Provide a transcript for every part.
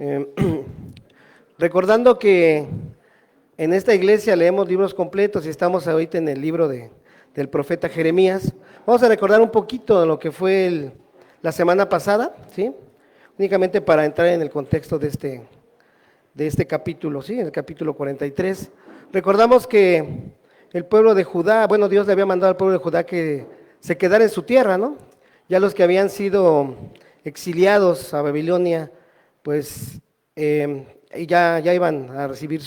Eh, recordando que en esta iglesia leemos libros completos y estamos ahorita en el libro del profeta Jeremías, vamos a recordar un poquito de lo que fue la semana pasada, ¿sí? Únicamente para entrar en el contexto de este capítulo, ¿sí? En el capítulo 43. Recordamos que el pueblo de Judá, bueno, Dios le había mandado al pueblo de Judá que se quedara en su tierra, ¿no? Ya los que habían sido exiliados a Babilonia, pues ya iban a recibir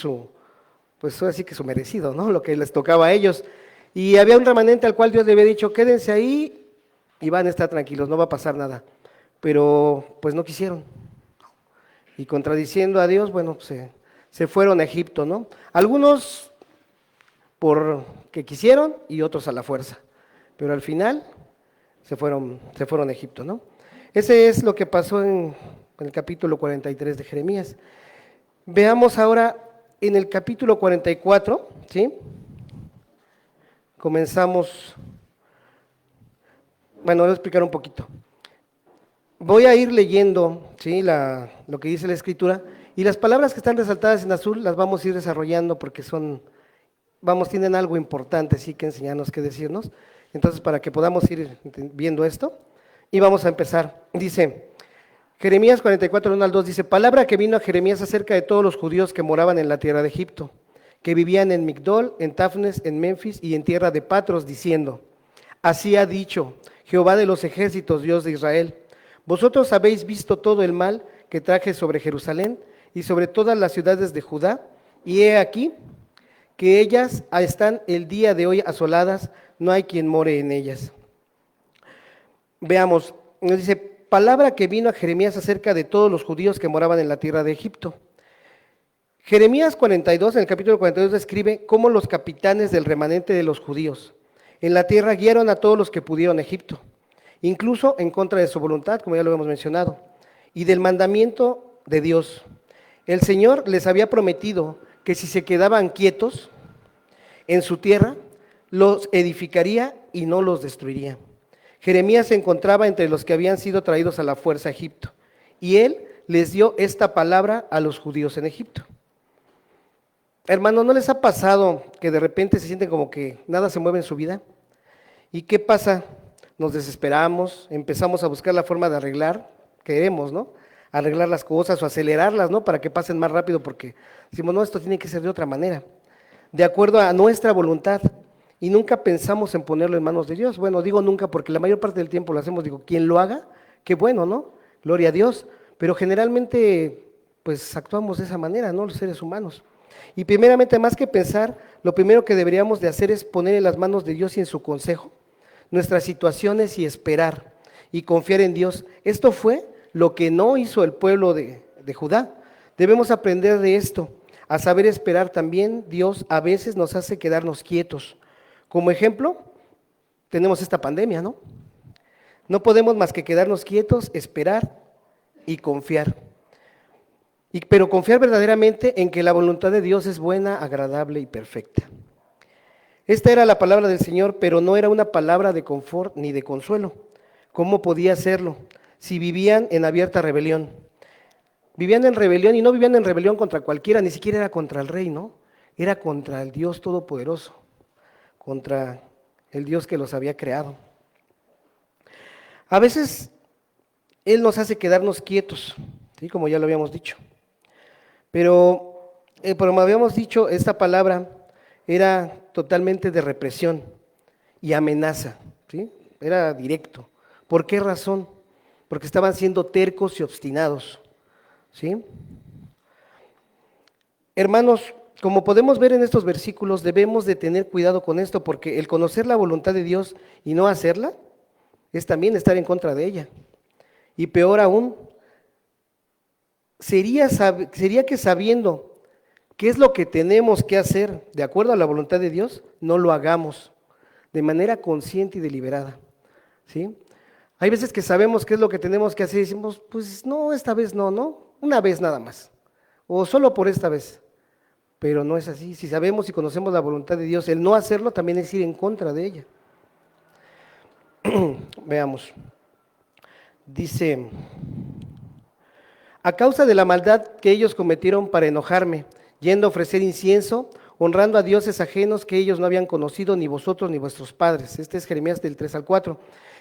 pues ahora sí que su merecido, ¿no? Lo que les tocaba a ellos. Y había un remanente al cual Dios le había dicho, quédense ahí y van a estar tranquilos, no va a pasar nada. Pero pues no quisieron. Y contradiciendo a Dios, bueno, pues, se fueron a Egipto, ¿no? Algunos porque quisieron y otros a la fuerza. Pero al final se fueron a Egipto, ¿no? Ese es lo que pasó en el capítulo 43 de Jeremías. Veamos ahora en el capítulo 44, ¿sí? Comenzamos, bueno, voy a explicar un poquito. Voy a ir leyendo, ¿sí? Lo que dice la escritura, y las palabras que están resaltadas en azul las vamos a ir desarrollando porque tienen algo importante, sí, que enseñarnos, que decirnos. Entonces, para que podamos ir viendo esto, y vamos a empezar. Dice, Jeremías 44, 1 al 2, dice, palabra que vino a Jeremías acerca de todos los judíos que moraban en la tierra de Egipto, que vivían en Migdol, en Tafnes, en Memphis y en tierra de Patros, diciendo, así ha dicho Jehová de los ejércitos, Dios de Israel, vosotros habéis visto todo el mal que traje sobre Jerusalén y sobre todas las ciudades de Judá, y he aquí que ellas están el día de hoy asoladas, no hay quien more en ellas. Veamos, nos dice, palabra que vino a Jeremías acerca de todos los judíos que moraban en la tierra de Egipto. Jeremías 42, en el capítulo 42, describe cómo los capitanes del remanente de los judíos en la tierra guiaron a todos los que pudieron Egipto, incluso en contra de su voluntad, como ya lo hemos mencionado, y del mandamiento de Dios. El Señor les había prometido que si se quedaban quietos en su tierra, los edificaría y no los destruiría. Jeremías se encontraba entre los que habían sido traídos a la fuerza a Egipto, y él les dio esta palabra a los judíos en Egipto. Hermanos, ¿no les ha pasado que de repente se sienten como que nada se mueve en su vida? ¿Y qué pasa? Nos desesperamos, empezamos a buscar la forma de arreglar, queremos, ¿no? Arreglar las cosas o acelerarlas, ¿no? Para que pasen más rápido, porque decimos, no, esto tiene que ser de otra manera, de acuerdo a nuestra voluntad. Y nunca pensamos en ponerlo en manos de Dios. Bueno, digo nunca porque la mayor parte del tiempo lo hacemos, digo, quien lo haga, qué bueno, ¿no? Gloria a Dios. Pero generalmente, pues actuamos de esa manera, ¿no? Los seres humanos. Y primeramente, más que pensar, lo primero que deberíamos de hacer es poner en las manos de Dios y en su consejo nuestras situaciones y esperar y confiar en Dios. Esto fue lo que no hizo el pueblo de Judá. Debemos aprender de esto, a saber esperar también. Dios a veces nos hace quedarnos quietos. Como ejemplo, tenemos esta pandemia, ¿no? No podemos más que quedarnos quietos, esperar y confiar. Pero confiar verdaderamente en que la voluntad de Dios es buena, agradable y perfecta. Esta era la palabra del Señor, pero no era una palabra de confort ni de consuelo. ¿Cómo podía serlo si vivían en abierta rebelión? Vivían en rebelión y no vivían en rebelión contra cualquiera, ni siquiera era contra el rey, ¿no? Era contra el Dios Todopoderoso, contra el Dios que los había creado. A veces Él nos hace quedarnos quietos, ¿sí? Como ya lo habíamos dicho. Pero como habíamos dicho, esta palabra era totalmente de represión y amenaza, ¿sí? Era directo. ¿Por qué razón? Porque estaban siendo tercos y obstinados, ¿sí? Hermanos, como podemos ver en estos versículos, debemos de tener cuidado con esto, porque el conocer la voluntad de Dios y no hacerla, es también estar en contra de ella. Y peor aún, sería que sabiendo qué es lo que tenemos que hacer de acuerdo a la voluntad de Dios, no lo hagamos de manera consciente y deliberada, ¿sí? Hay veces que sabemos qué es lo que tenemos que hacer y decimos, pues no, esta vez no, una vez nada más, o solo por esta vez. Pero no es así. Si sabemos y conocemos la voluntad de Dios, el no hacerlo también es ir en contra de ella. Veamos. Dice, a causa de la maldad que ellos cometieron para enojarme, yendo a ofrecer incienso, honrando a dioses ajenos que ellos no habían conocido, ni vosotros ni vuestros padres. Este es Jeremías del 3 al 4.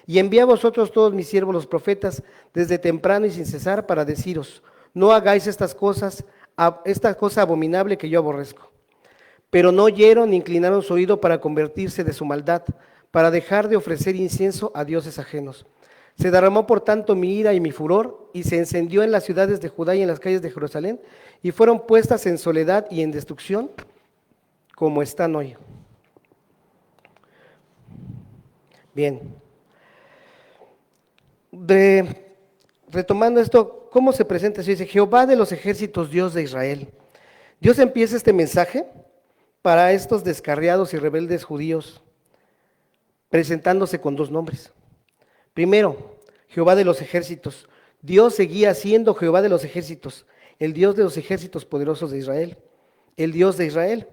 Y envié a vosotros todos mis siervos los profetas, desde temprano y sin cesar, para deciros, no hagáis estas cosas, esta cosa abominable que yo aborrezco. Pero no oyeron ni inclinaron su oído para convertirse de su maldad, para dejar de ofrecer incienso a dioses ajenos. Se derramó por tanto mi ira y mi furor, y se encendió en las ciudades de Judá y en las calles de Jerusalén, y fueron puestas en soledad y en destrucción, como están hoy. Bien. Retomando esto, ¿cómo se presenta eso? Dice, Jehová de los ejércitos, Dios de Israel. Dios empieza este mensaje para estos descarriados y rebeldes judíos, presentándose con dos nombres. Primero, Jehová de los ejércitos. Dios seguía siendo Jehová de los ejércitos, el Dios de los ejércitos poderosos de Israel, el Dios de Israel.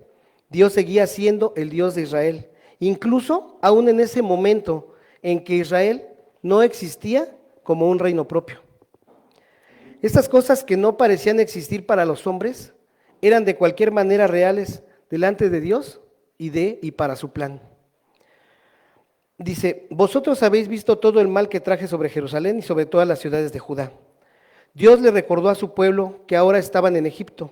Dios seguía siendo el Dios de Israel, incluso aún en ese momento en que Israel no existía como un reino propio. Estas cosas que no parecían existir para los hombres eran de cualquier manera reales delante de Dios y para su plan. Dice, vosotros habéis visto todo el mal que traje sobre Jerusalén y sobre todas las ciudades de Judá. Dios le recordó a su pueblo que ahora estaban en Egipto,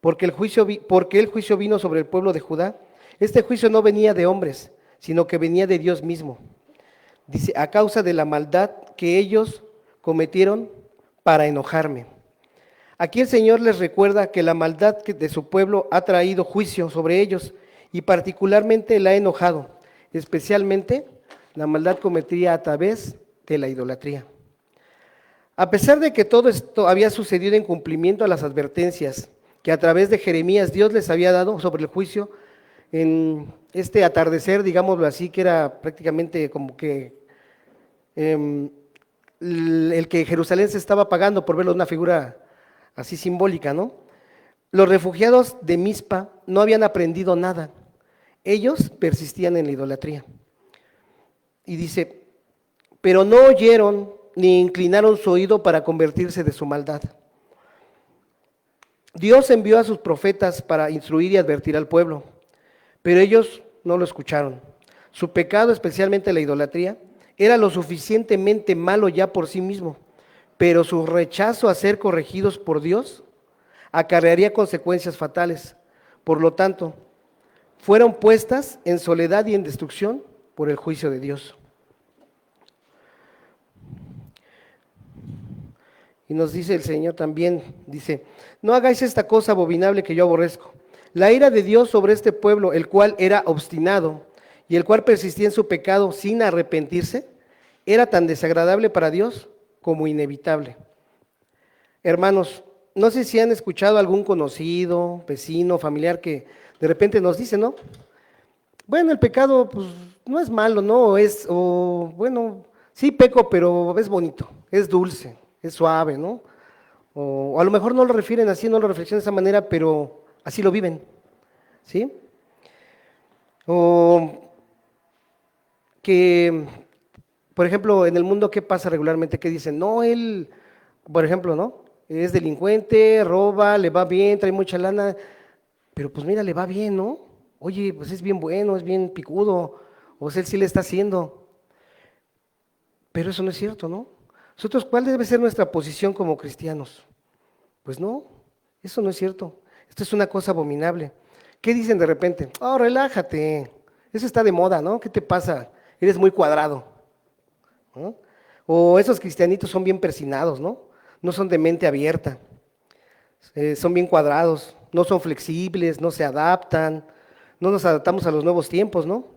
porque el juicio vino sobre el pueblo de Judá. Este juicio no venía de hombres, sino que venía de Dios mismo. Dice, a causa de la maldad que ellos cometieron para enojarme. Aquí el Señor les recuerda que la maldad de su pueblo ha traído juicio sobre ellos y particularmente la ha enojado, especialmente la maldad cometida a través de la idolatría. A pesar de que todo esto había sucedido en cumplimiento a las advertencias que a través de Jeremías Dios les había dado sobre el juicio, en este atardecer, digámoslo así, que era prácticamente como que el que Jerusalén se estaba pagando, por verlo de una figura así simbólica, ¿no? Los refugiados de Mizpa no habían aprendido nada. Ellos persistían en la idolatría. Y dice, pero no oyeron ni inclinaron su oído para convertirse de su maldad. Dios envió a sus profetas para instruir y advertir al pueblo, pero ellos no lo escucharon. Su pecado, especialmente la idolatría, era lo suficientemente malo ya por sí mismo, pero su rechazo a ser corregidos por Dios acarrearía consecuencias fatales. Por lo tanto, fueron puestas en soledad y en destrucción por el juicio de Dios. Y nos dice el Señor también, dice, no hagáis esta cosa abominable que yo aborrezco. La ira de Dios sobre este pueblo, el cual era obstinado y el cual persistía en su pecado sin arrepentirse, era tan desagradable para Dios como inevitable. Hermanos, no sé si han escuchado algún conocido, vecino, familiar que de repente nos dice, ¿no? Bueno, el pecado pues no es malo, ¿no? Bueno, sí peco, pero es bonito, es dulce, es suave, ¿no? O a lo mejor no lo refieren así, no lo reflexionan de esa manera, pero así lo viven, ¿sí? O que, por ejemplo, en el mundo, ¿qué pasa regularmente? Que dicen, no, él, por ejemplo, ¿no? Es delincuente, roba, le va bien, trae mucha lana, pero pues mira, le va bien, ¿no? Oye, pues es bien bueno, es bien picudo, o sea, él sí le está haciendo. Pero eso no es cierto, ¿no? Nosotros, ¿cuál debe ser nuestra posición como cristianos? Pues no, eso no es cierto. Esto es una cosa abominable. ¿Qué dicen de repente? Oh, relájate, eso está de moda, ¿no? ¿Qué te pasa? Eres muy cuadrado, ¿no? O esos cristianitos son bien persinados, ¿no? No son de mente abierta, son bien cuadrados, no son flexibles, no se adaptan, no nos adaptamos a los nuevos tiempos, ¿no?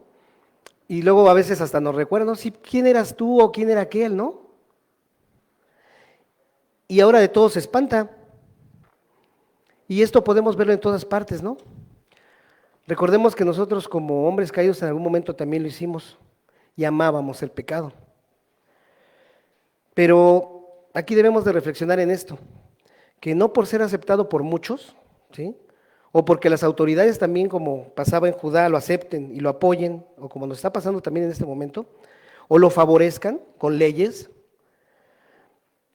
Y luego a veces hasta nos recuerdan, ¿no? Sí, ¿quién eras tú o quién era aquel, no? Y ahora de todo se espanta. Y esto podemos verlo en todas partes, ¿no? Recordemos que nosotros como hombres caídos en algún momento también lo hicimos y amábamos el pecado. Pero aquí debemos de reflexionar en esto, que no por ser aceptado por muchos, ¿sí? O porque las autoridades también, como pasaba en Judá, lo acepten y lo apoyen, o como nos está pasando también en este momento, o lo favorezcan con leyes,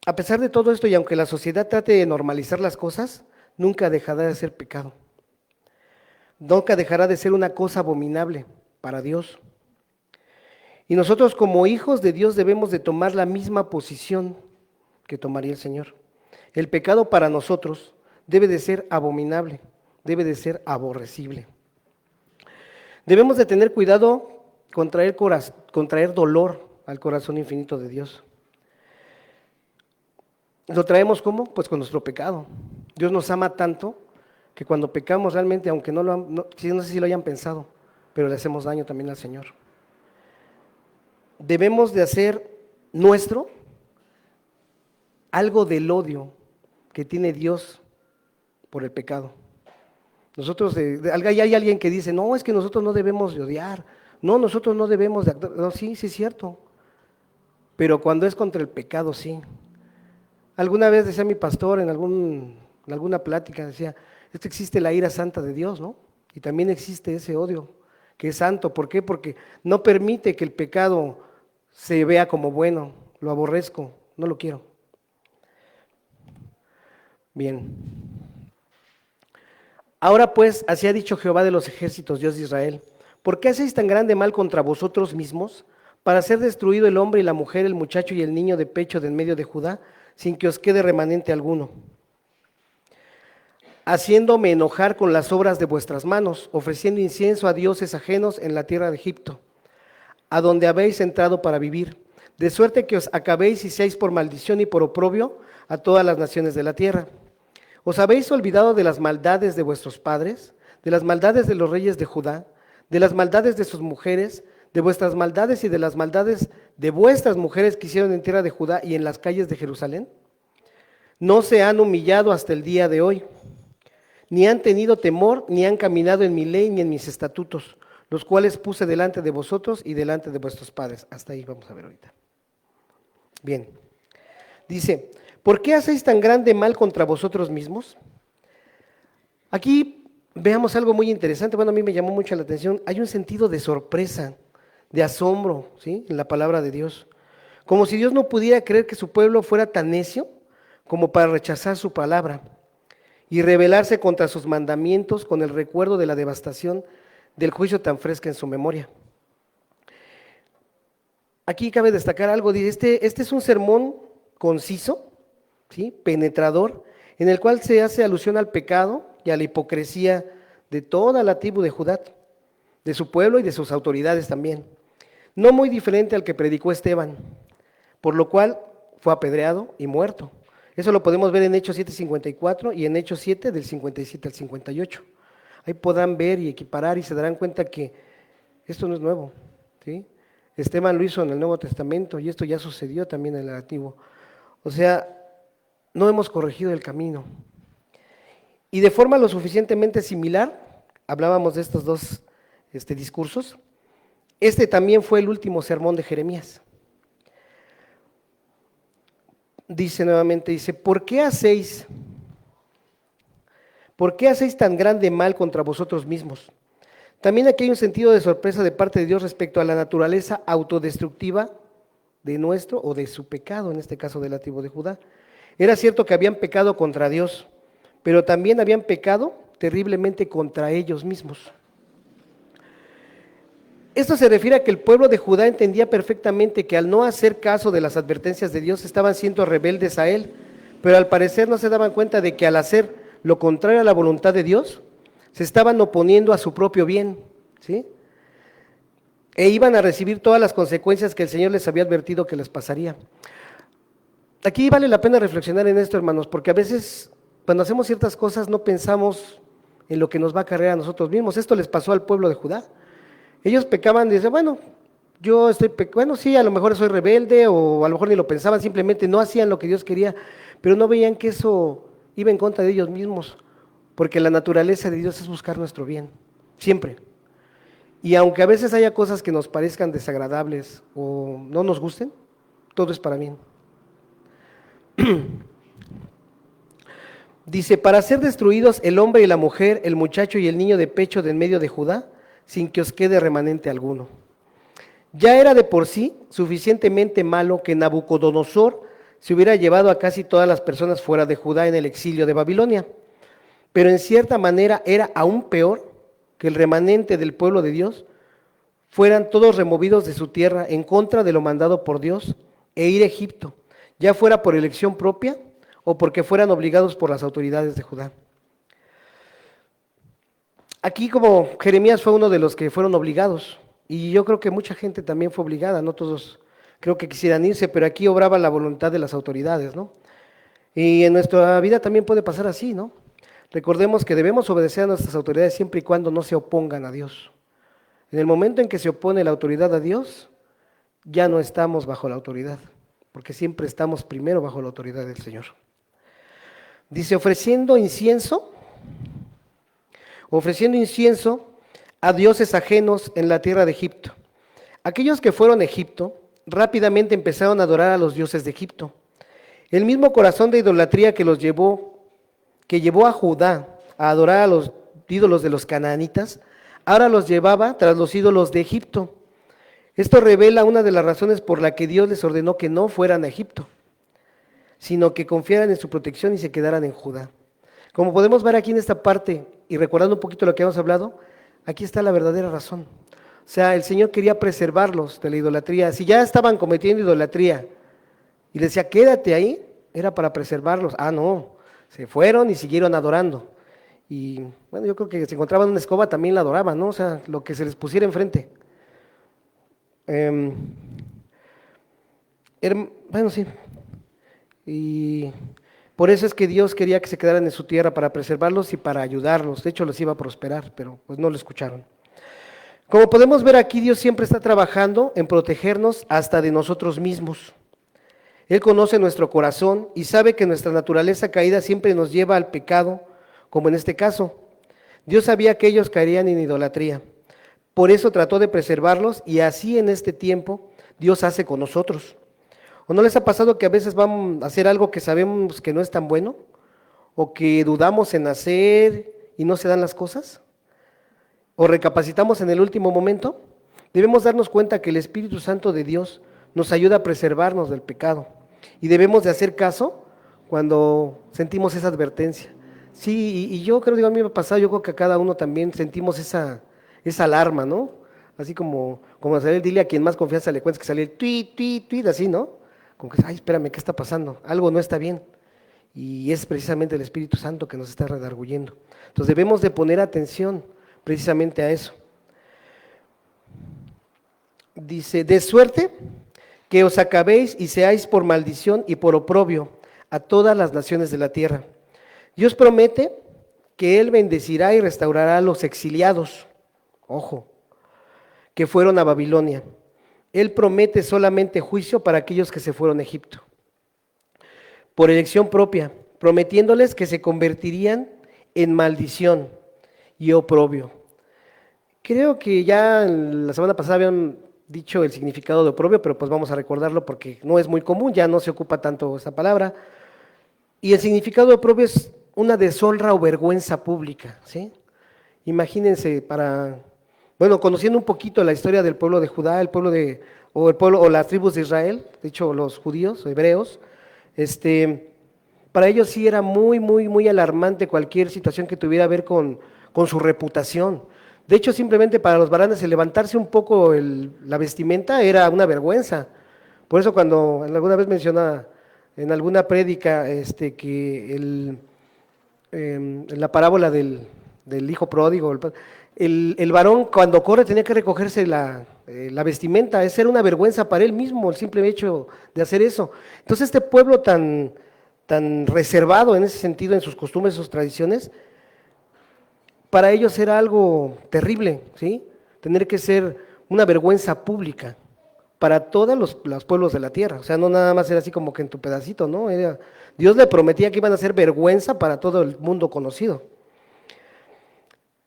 A pesar de todo esto, y aunque la sociedad trate de normalizar las cosas, nunca dejará de ser pecado. Nunca dejará de ser una cosa abominable para Dios. Y nosotros como hijos de Dios debemos de tomar la misma posición que tomaría el Señor. El pecado para nosotros debe de ser abominable, debe de ser aborrecible. Debemos de tener cuidado con traer dolor al corazón infinito de Dios. ¿Lo traemos cómo? Pues con nuestro pecado. Dios nos ama tanto que cuando pecamos realmente, aunque no sé si lo hayan pensado, pero le hacemos daño también al Señor. Debemos de hacer nuestro algo del odio que tiene Dios por el pecado. Nosotros, hay alguien que dice, no, es que nosotros no debemos de odiar, no, nosotros no debemos de actuar. No, sí, sí es cierto, pero cuando es contra el pecado, sí. Alguna vez decía mi pastor en alguna plática, decía, es que existe la ira santa de Dios, ¿no? Y también existe ese odio, que es santo. ¿Por qué? Porque no permite que el pecado se vea como bueno, lo aborrezco, no lo quiero. Bien. Ahora pues, así ha dicho Jehová de los ejércitos, Dios de Israel, ¿por qué hacéis tan grande mal contra vosotros mismos, para ser destruido el hombre y la mujer, el muchacho y el niño de pecho de en medio de Judá, sin que os quede remanente alguno? Haciéndome enojar con las obras de vuestras manos, ofreciendo incienso a dioses ajenos en la tierra de Egipto, a donde habéis entrado para vivir, de suerte que os acabéis y seáis por maldición y por oprobio a todas las naciones de la tierra. ¿Os habéis olvidado de las maldades de vuestros padres, de las maldades de los reyes de Judá, de las maldades de sus mujeres, de vuestras maldades y de las maldades de vuestras mujeres que hicieron en tierra de Judá y en las calles de Jerusalén? No se han humillado hasta el día de hoy, ni han tenido temor, ni han caminado en mi ley ni en mis estatutos, los cuales puse delante de vosotros y delante de vuestros padres. Hasta ahí vamos a ver ahorita. Bien, dice, ¿por qué hacéis tan grande mal contra vosotros mismos? Aquí veamos algo muy interesante. Bueno, a mí me llamó mucho la atención. Hay un sentido de sorpresa, de asombro, ¿sí?, en la palabra de Dios. Como si Dios no pudiera creer que su pueblo fuera tan necio como para rechazar su palabra y rebelarse contra sus mandamientos con el recuerdo de la devastación del juicio tan fresca en su memoria. Aquí cabe destacar algo. Dice, este es un sermón conciso, ¿sí?, penetrador, en el cual se hace alusión al pecado y a la hipocresía de toda la tribu de Judá, de su pueblo y de sus autoridades también. No muy diferente al que predicó Esteban, por lo cual fue apedreado y muerto. Eso lo podemos ver en Hechos 7:54 y en Hechos 7 del 57 al 58. Ahí podrán ver y equiparar y se darán cuenta que esto no es nuevo, ¿sí? Esteban lo hizo en el Nuevo Testamento y esto ya sucedió también en el Antiguo. O sea, no hemos corregido el camino. Y de forma lo suficientemente similar, hablábamos de estos dos discursos, este también fue el último sermón de Jeremías. Dice nuevamente, ¿por qué hacéis tan grande mal contra vosotros mismos? También aquí hay un sentido de sorpresa de parte de Dios respecto a la naturaleza autodestructiva de nuestro o de su pecado, en este caso de la tribu de Judá. Era cierto que habían pecado contra Dios, pero también habían pecado terriblemente contra ellos mismos. Esto se refiere a que el pueblo de Judá entendía perfectamente que al no hacer caso de las advertencias de Dios estaban siendo rebeldes a Él, pero al parecer no se daban cuenta de que al hacer lo contrario a la voluntad de Dios, se estaban oponiendo a su propio bien, ¿sí? E iban a recibir todas las consecuencias que el Señor les había advertido que les pasaría. Aquí vale la pena reflexionar en esto, hermanos, porque a veces cuando hacemos ciertas cosas no pensamos en lo que nos va a acarrear a nosotros mismos. Esto les pasó al pueblo de Judá. Ellos pecaban y decían, bueno, sí, a lo mejor soy rebelde, o a lo mejor ni lo pensaban, simplemente no hacían lo que Dios quería, pero no veían que eso iba en contra de ellos mismos, porque la naturaleza de Dios es buscar nuestro bien, siempre. Y aunque a veces haya cosas que nos parezcan desagradables o no nos gusten, todo es para bien. Dice, para ser destruidos el hombre y la mujer, el muchacho y el niño de pecho de en medio de Judá, sin que os quede remanente alguno. Ya era de por sí suficientemente malo que Nabucodonosor se hubiera llevado a casi todas las personas fuera de Judá en el exilio de Babilonia. Pero en cierta manera era aún peor que el remanente del pueblo de Dios fueran todos removidos de su tierra en contra de lo mandado por Dios e ir a Egipto, ya fuera por elección propia o porque fueran obligados por las autoridades de Judá. Aquí como Jeremías fue uno de los que fueron obligados, y yo creo que mucha gente también fue obligada, no todos creo que quisieran irse, pero aquí obraba la voluntad de las autoridades, ¿no? Y en nuestra vida también puede pasar así, ¿no? Recordemos que debemos obedecer a nuestras autoridades siempre y cuando no se opongan a Dios. En el momento en que se opone la autoridad a Dios, ya no estamos bajo la autoridad, porque siempre estamos primero bajo la autoridad del Señor. Dice, ofreciendo incienso a dioses ajenos en la tierra de Egipto. Aquellos que fueron a Egipto rápidamente empezaron a adorar a los dioses de Egipto. El mismo corazón de idolatría que llevó a Judá a adorar a los ídolos de los canaanitas, ahora los llevaba tras los ídolos de Egipto. Esto revela una de las razones por la que Dios les ordenó que no fueran a Egipto, sino que confiaran en su protección y se quedaran en Judá. Como podemos ver aquí en esta parte, y recordando un poquito lo que hemos hablado, aquí está la verdadera razón. O sea, el Señor quería preservarlos de la idolatría. Si ya estaban cometiendo idolatría y les decía, quédate ahí, era para preservarlos. Ah, no, se fueron y siguieron adorando. Y bueno, yo creo que si encontraban una escoba también la adoraban, ¿no? O sea, lo que se les pusiera enfrente. Bueno, sí. Y por eso es que Dios quería que se quedaran en su tierra para preservarlos y para ayudarlos. De hecho, los iba a prosperar, pero pues no lo escucharon. Como podemos ver aquí, Dios siempre está trabajando en protegernos hasta de nosotros mismos. Él conoce nuestro corazón y sabe que nuestra naturaleza caída siempre nos lleva al pecado, como en este caso. Dios sabía que ellos caerían en idolatría. Por eso trató de preservarlos y así en este tiempo Dios hace con nosotros. ¿O no les ha pasado que a veces vamos a hacer algo que sabemos que no es tan bueno? ¿O que dudamos en hacer y no se dan las cosas? ¿O recapacitamos en el último momento? Debemos darnos cuenta que el Espíritu Santo de Dios nos ayuda a preservarnos del pecado. Y debemos de hacer caso cuando sentimos esa advertencia. Sí, y yo creo, digo, a mí me ha pasado, yo creo que a cada uno también sentimos esa alarma, ¿no? Así como sale el dile a quien más confianza le cuentes que sale el tuit, así, ¿no? Como que, ay, espérame, ¿qué está pasando? Algo no está bien. Y es precisamente el Espíritu Santo que nos está redarguyendo. Entonces debemos de poner atención precisamente a eso. Dice, de suerte que os acabéis y seáis por maldición y por oprobio a todas las naciones de la tierra. Dios promete que Él bendecirá y restaurará a los exiliados, ojo, que fueron a Babilonia. Él promete solamente juicio para aquellos que se fueron a Egipto, por elección propia, prometiéndoles que se convertirían en maldición y oprobio. Creo que ya la semana pasada habían dicho el significado de oprobio, pero pues vamos a recordarlo porque no es muy común, ya no se ocupa tanto esa palabra. Y el significado de oprobio es una deshonra o vergüenza pública, ¿sí? Imagínense conociendo un poquito la historia del pueblo de Judá, o las tribus de Israel, de hecho los judíos o hebreos, para ellos sí era muy, muy, muy alarmante cualquier situación que tuviera que ver con su reputación. De hecho, simplemente para los varones el levantarse un poco la vestimenta era una vergüenza. Por eso cuando alguna vez menciona en alguna prédica que en la parábola del hijo pródigo, el varón cuando corre tenía que recogerse la vestimenta, esa era una vergüenza para él mismo, el simple hecho de hacer eso. Entonces este pueblo tan reservado en ese sentido, en sus costumbres, sus tradiciones, para ellos era algo terrible, ¿sí? Tener que ser una vergüenza pública para todos los pueblos de la tierra. O sea, no nada más era así como que en tu pedacito, ¿no? Dios le prometía que iban a ser vergüenza para todo el mundo conocido.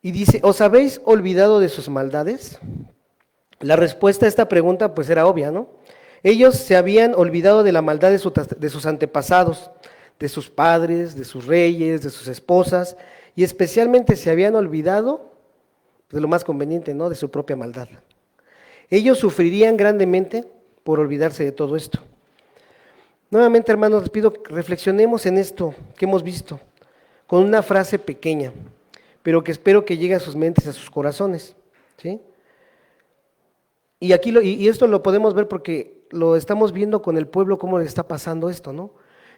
Y dice, ¿os habéis olvidado de sus maldades? La respuesta a esta pregunta pues era obvia, ¿no? Ellos se habían olvidado de la maldad de sus antepasados, de sus padres, de sus reyes, de sus esposas, y especialmente se habían olvidado de lo más conveniente, ¿no? De su propia maldad. Ellos sufrirían grandemente por olvidarse de todo esto. Nuevamente, hermanos, les pido que reflexionemos en esto que hemos visto, con una frase pequeña, pero que espero que llegue a sus mentes, a sus corazones, ¿sí? Y aquí y esto lo podemos ver porque lo estamos viendo con el pueblo, cómo le está pasando esto, ¿no?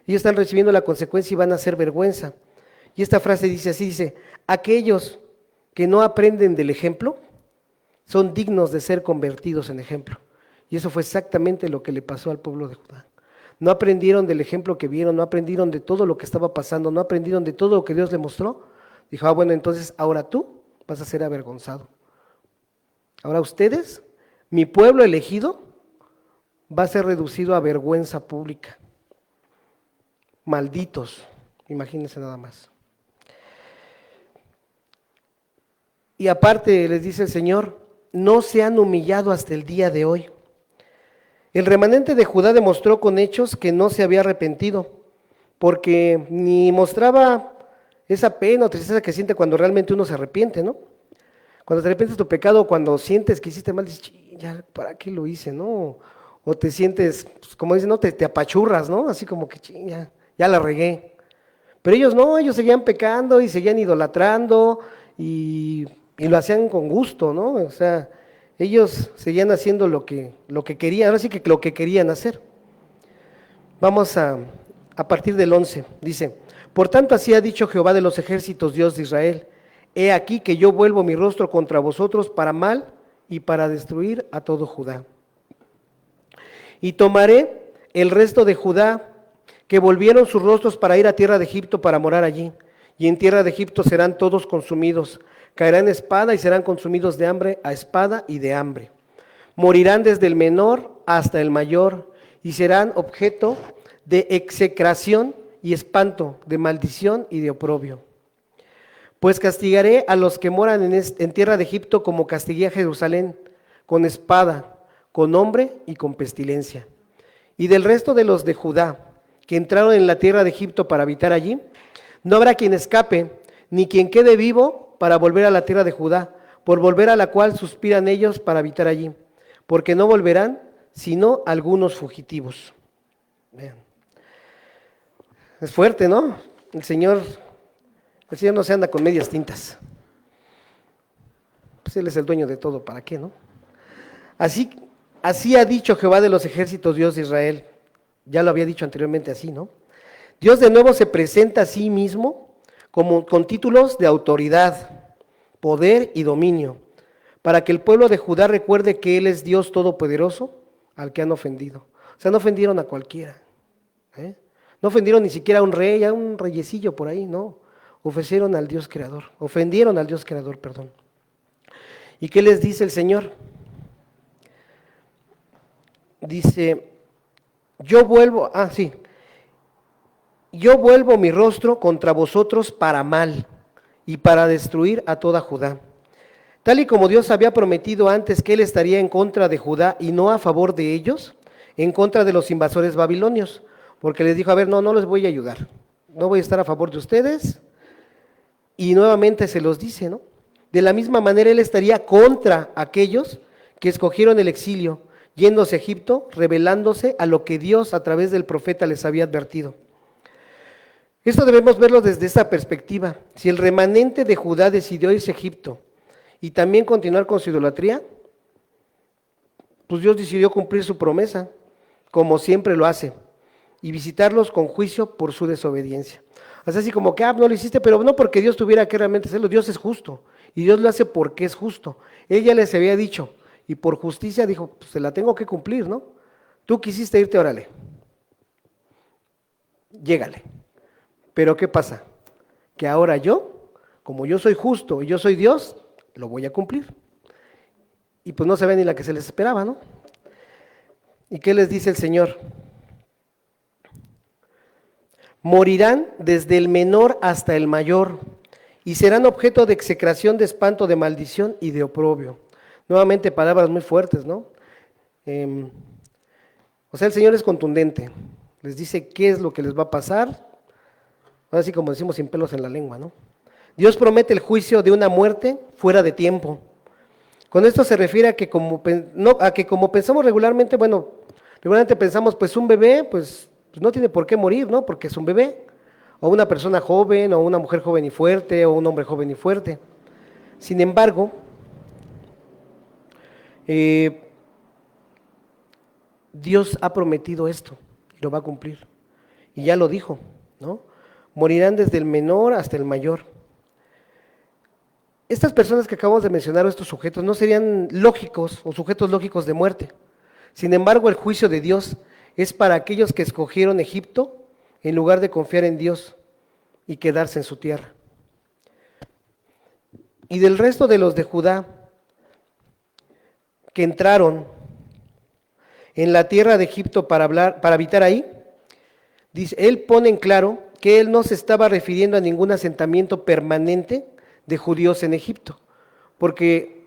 Ellos están recibiendo la consecuencia y van a hacer vergüenza. Y esta frase dice así, dice, aquellos que no aprenden del ejemplo son dignos de ser convertidos en ejemplo. Y eso fue exactamente lo que le pasó al pueblo de Judá. No aprendieron del ejemplo que vieron, no aprendieron de todo lo que estaba pasando, no aprendieron de todo lo que Dios le mostró. Dijo, bueno, entonces ahora tú vas a ser avergonzado. Ahora ustedes, mi pueblo elegido, va a ser reducido a vergüenza pública. Malditos, imagínense nada más. Y aparte les dice el Señor, no se han humillado hasta el día de hoy. El remanente de Judá demostró con hechos que no se había arrepentido, porque ni mostraba esa pena o tristeza que siente cuando realmente uno se arrepiente, ¿no? Cuando te arrepientes de tu pecado, cuando sientes que hiciste mal, dices, ya, ¿para qué lo hice, no? O te sientes, pues, como dicen, no, te apachurras, ¿no? Así como que, ya la regué. Pero ellos no, ellos seguían pecando y seguían idolatrando y lo hacían con gusto, ¿no? O sea, ellos seguían haciendo lo que querían, ahora sí que lo que querían hacer. Vamos a partir del 11, dice, por tanto así ha dicho Jehová de los ejércitos, Dios de Israel, he aquí que yo vuelvo mi rostro contra vosotros para mal y para destruir a todo Judá. Y tomaré el resto de Judá, que volvieron sus rostros para ir a tierra de Egipto para morar allí, y en tierra de Egipto serán todos consumidos, caerán espada y serán consumidos de hambre a espada y de hambre. Morirán desde el menor hasta el mayor, y serán objeto de execración y espanto, de maldición y de oprobio. Pues castigaré a los que moran en tierra de Egipto como castigué a Jerusalén, con espada, con hambre y con pestilencia. Y del resto de los de Judá, que entraron en la tierra de Egipto para habitar allí, no habrá quien escape, ni quien quede vivo para volver a la tierra de Judá, por volver a la cual suspiran ellos para habitar allí, porque no volverán, sino algunos fugitivos. Vean. Es fuerte, ¿no? El Señor no se anda con medias tintas. Pues Él es el dueño de todo, ¿para qué, no? Así ha dicho Jehová de los ejércitos, Dios de Israel. Ya lo había dicho anteriormente así, ¿no? Dios de nuevo se presenta a sí mismo con títulos de autoridad, poder y dominio, para que el pueblo de Judá recuerde que Él es Dios todopoderoso al que han ofendido. O sea, no ofendieron a cualquiera, ¿eh? No ofendieron ni siquiera a un rey, a un reyecillo por ahí, no. Ofendieron al Dios creador, perdón. ¿Y qué les dice el Señor? Dice, yo vuelvo mi rostro contra vosotros para mal y para destruir a toda Judá. Tal y como Dios había prometido antes que Él estaría en contra de Judá y no a favor de ellos, en contra de los invasores babilonios, porque les dijo, a ver, no les voy a ayudar, no voy a estar a favor de ustedes, y nuevamente se los dice, ¿no? De la misma manera Él estaría contra aquellos que escogieron el exilio, yéndose a Egipto, revelándose a lo que Dios a través del profeta les había advertido. Esto debemos verlo desde esta perspectiva. Si el remanente de Judá decidió irse a Egipto y también continuar con su idolatría, pues Dios decidió cumplir su promesa, como siempre lo hace, y visitarlos con juicio por su desobediencia. O sea, así como que, no lo hiciste, pero no porque Dios tuviera que realmente hacerlo, Dios es justo, y Dios lo hace porque es justo. Él ya les había dicho, y por justicia dijo, pues se la tengo que cumplir, ¿no? Tú quisiste irte, órale, llégale. Pero ¿qué pasa? Que ahora yo, como yo soy justo y yo soy Dios, lo voy a cumplir. Y pues no se ve ni la que se les esperaba, ¿no? ¿Y qué les dice el Señor? Morirán desde el menor hasta el mayor, y serán objeto de execración, de espanto, de maldición y de oprobio. Nuevamente palabras muy fuertes, ¿no? O sea, el Señor es contundente, les dice qué es lo que les va a pasar, así como decimos sin pelos en la lengua, ¿no? Dios promete el juicio de una muerte fuera de tiempo. Con esto se refiere a que como pensamos regularmente, regularmente pensamos, pues un bebé, pues pues no tiene por qué morir, ¿no? Porque es un bebé, o una persona joven, o una mujer joven y fuerte, o un hombre joven y fuerte. Sin embargo, Dios ha prometido esto y lo va a cumplir. Y ya lo dijo, ¿no? Morirán desde el menor hasta el mayor. Estas personas que acabamos de mencionar, o estos sujetos, no serían lógicos o sujetos lógicos de muerte. Sin embargo, el juicio de Dios es para aquellos que escogieron Egipto en lugar de confiar en Dios y quedarse en su tierra. Y del resto de los de Judá que entraron en la tierra de Egipto para habitar ahí, dice, él pone en claro que él no se estaba refiriendo a ningún asentamiento permanente de judíos en Egipto, porque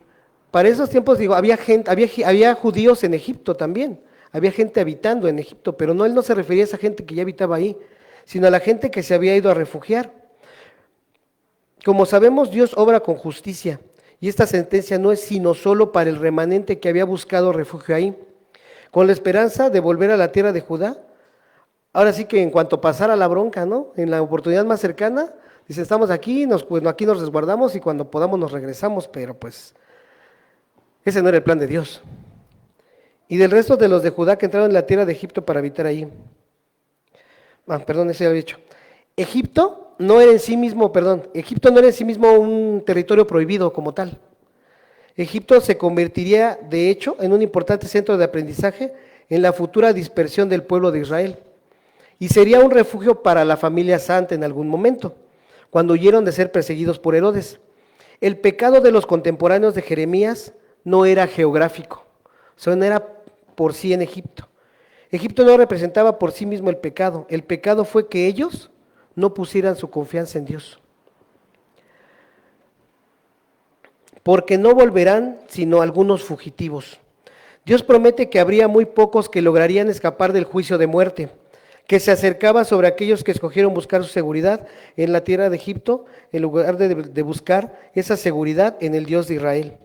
para esos tiempos, digo, había judíos en Egipto también, había gente habitando en Egipto, pero no, él no se refería a esa gente que ya habitaba ahí, sino a la gente que se había ido a refugiar. Como sabemos, Dios obra con justicia, y esta sentencia no es sino solo para el remanente que había buscado refugio ahí, con la esperanza de volver a la tierra de Judá. Ahora sí que en cuanto pasara la bronca, ¿no? En la oportunidad más cercana, dice, estamos aquí, aquí nos resguardamos y cuando podamos nos regresamos, pero pues ese no era el plan de Dios. Y del resto de los de Judá que entraron en la tierra de Egipto para habitar ahí. Ese ya lo había dicho. Egipto no era en sí mismo un territorio prohibido como tal. Egipto se convertiría, de hecho, en un importante centro de aprendizaje en la futura dispersión del pueblo de Israel. Y sería un refugio para la familia santa en algún momento, cuando huyeron de ser perseguidos por Herodes. El pecado de los contemporáneos de Jeremías no era geográfico, sino era por sí en Egipto. Egipto no representaba por sí mismo el pecado fue que ellos no pusieran su confianza en Dios. Porque no volverán sino algunos fugitivos. Dios promete que habría muy pocos que lograrían escapar del juicio de muerte, que se acercaba sobre aquellos que escogieron buscar su seguridad en la tierra de Egipto, en lugar de buscar esa seguridad en el Dios de Israel.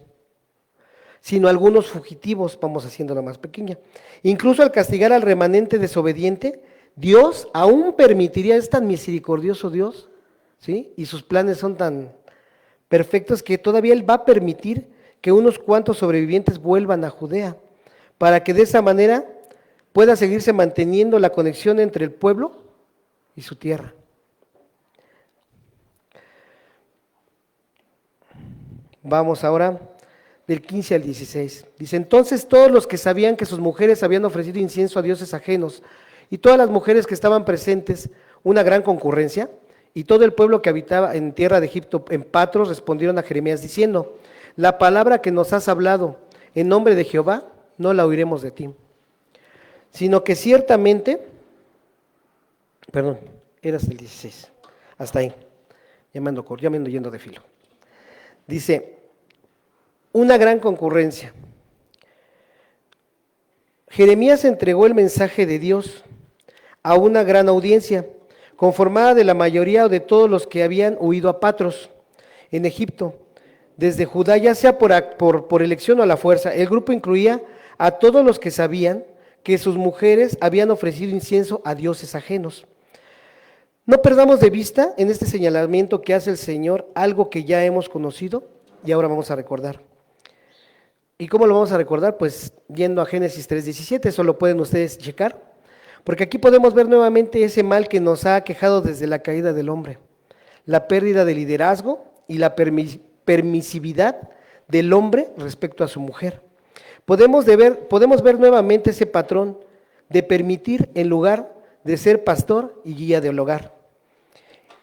Sino algunos fugitivos, vamos haciéndola más pequeña. Incluso al castigar al remanente desobediente, Dios aún permitiría, es tan misericordioso Dios, ¿sí? Y sus planes son tan perfectos que todavía Él va a permitir que unos cuantos sobrevivientes vuelvan a Judea, para que de esa manera pueda seguirse manteniendo la conexión entre el pueblo y su tierra. Vamos ahora del 15 al 16. Dice, entonces todos los que sabían que sus mujeres habían ofrecido incienso a dioses ajenos, y todas las mujeres que estaban presentes, una gran concurrencia, y todo el pueblo que habitaba en tierra de Egipto, en Patros, respondieron a Jeremías diciendo, la palabra que nos has hablado en nombre de Jehová, no la oiremos de ti, sino que ciertamente, eras el 16, hasta ahí, ya me ando yendo de filo. Dice, una gran concurrencia. Jeremías entregó el mensaje de Dios a una gran audiencia, conformada de la mayoría o de todos los que habían huido a Patros, en Egipto, desde Judá, ya sea por elección o a la fuerza. El grupo incluía a todos los que sabían que sus mujeres habían ofrecido incienso a dioses ajenos. No perdamos de vista en este señalamiento que hace el Señor algo que ya hemos conocido y ahora vamos a recordar. ¿Y cómo lo vamos a recordar? Pues yendo a Génesis 3:17, eso lo pueden ustedes checar, porque aquí podemos ver nuevamente ese mal que nos ha aquejado desde la caída del hombre, la pérdida de liderazgo y la permisividad del hombre respecto a su mujer. Podemos ver nuevamente ese patrón de permitir en lugar de ser pastor y guía del hogar.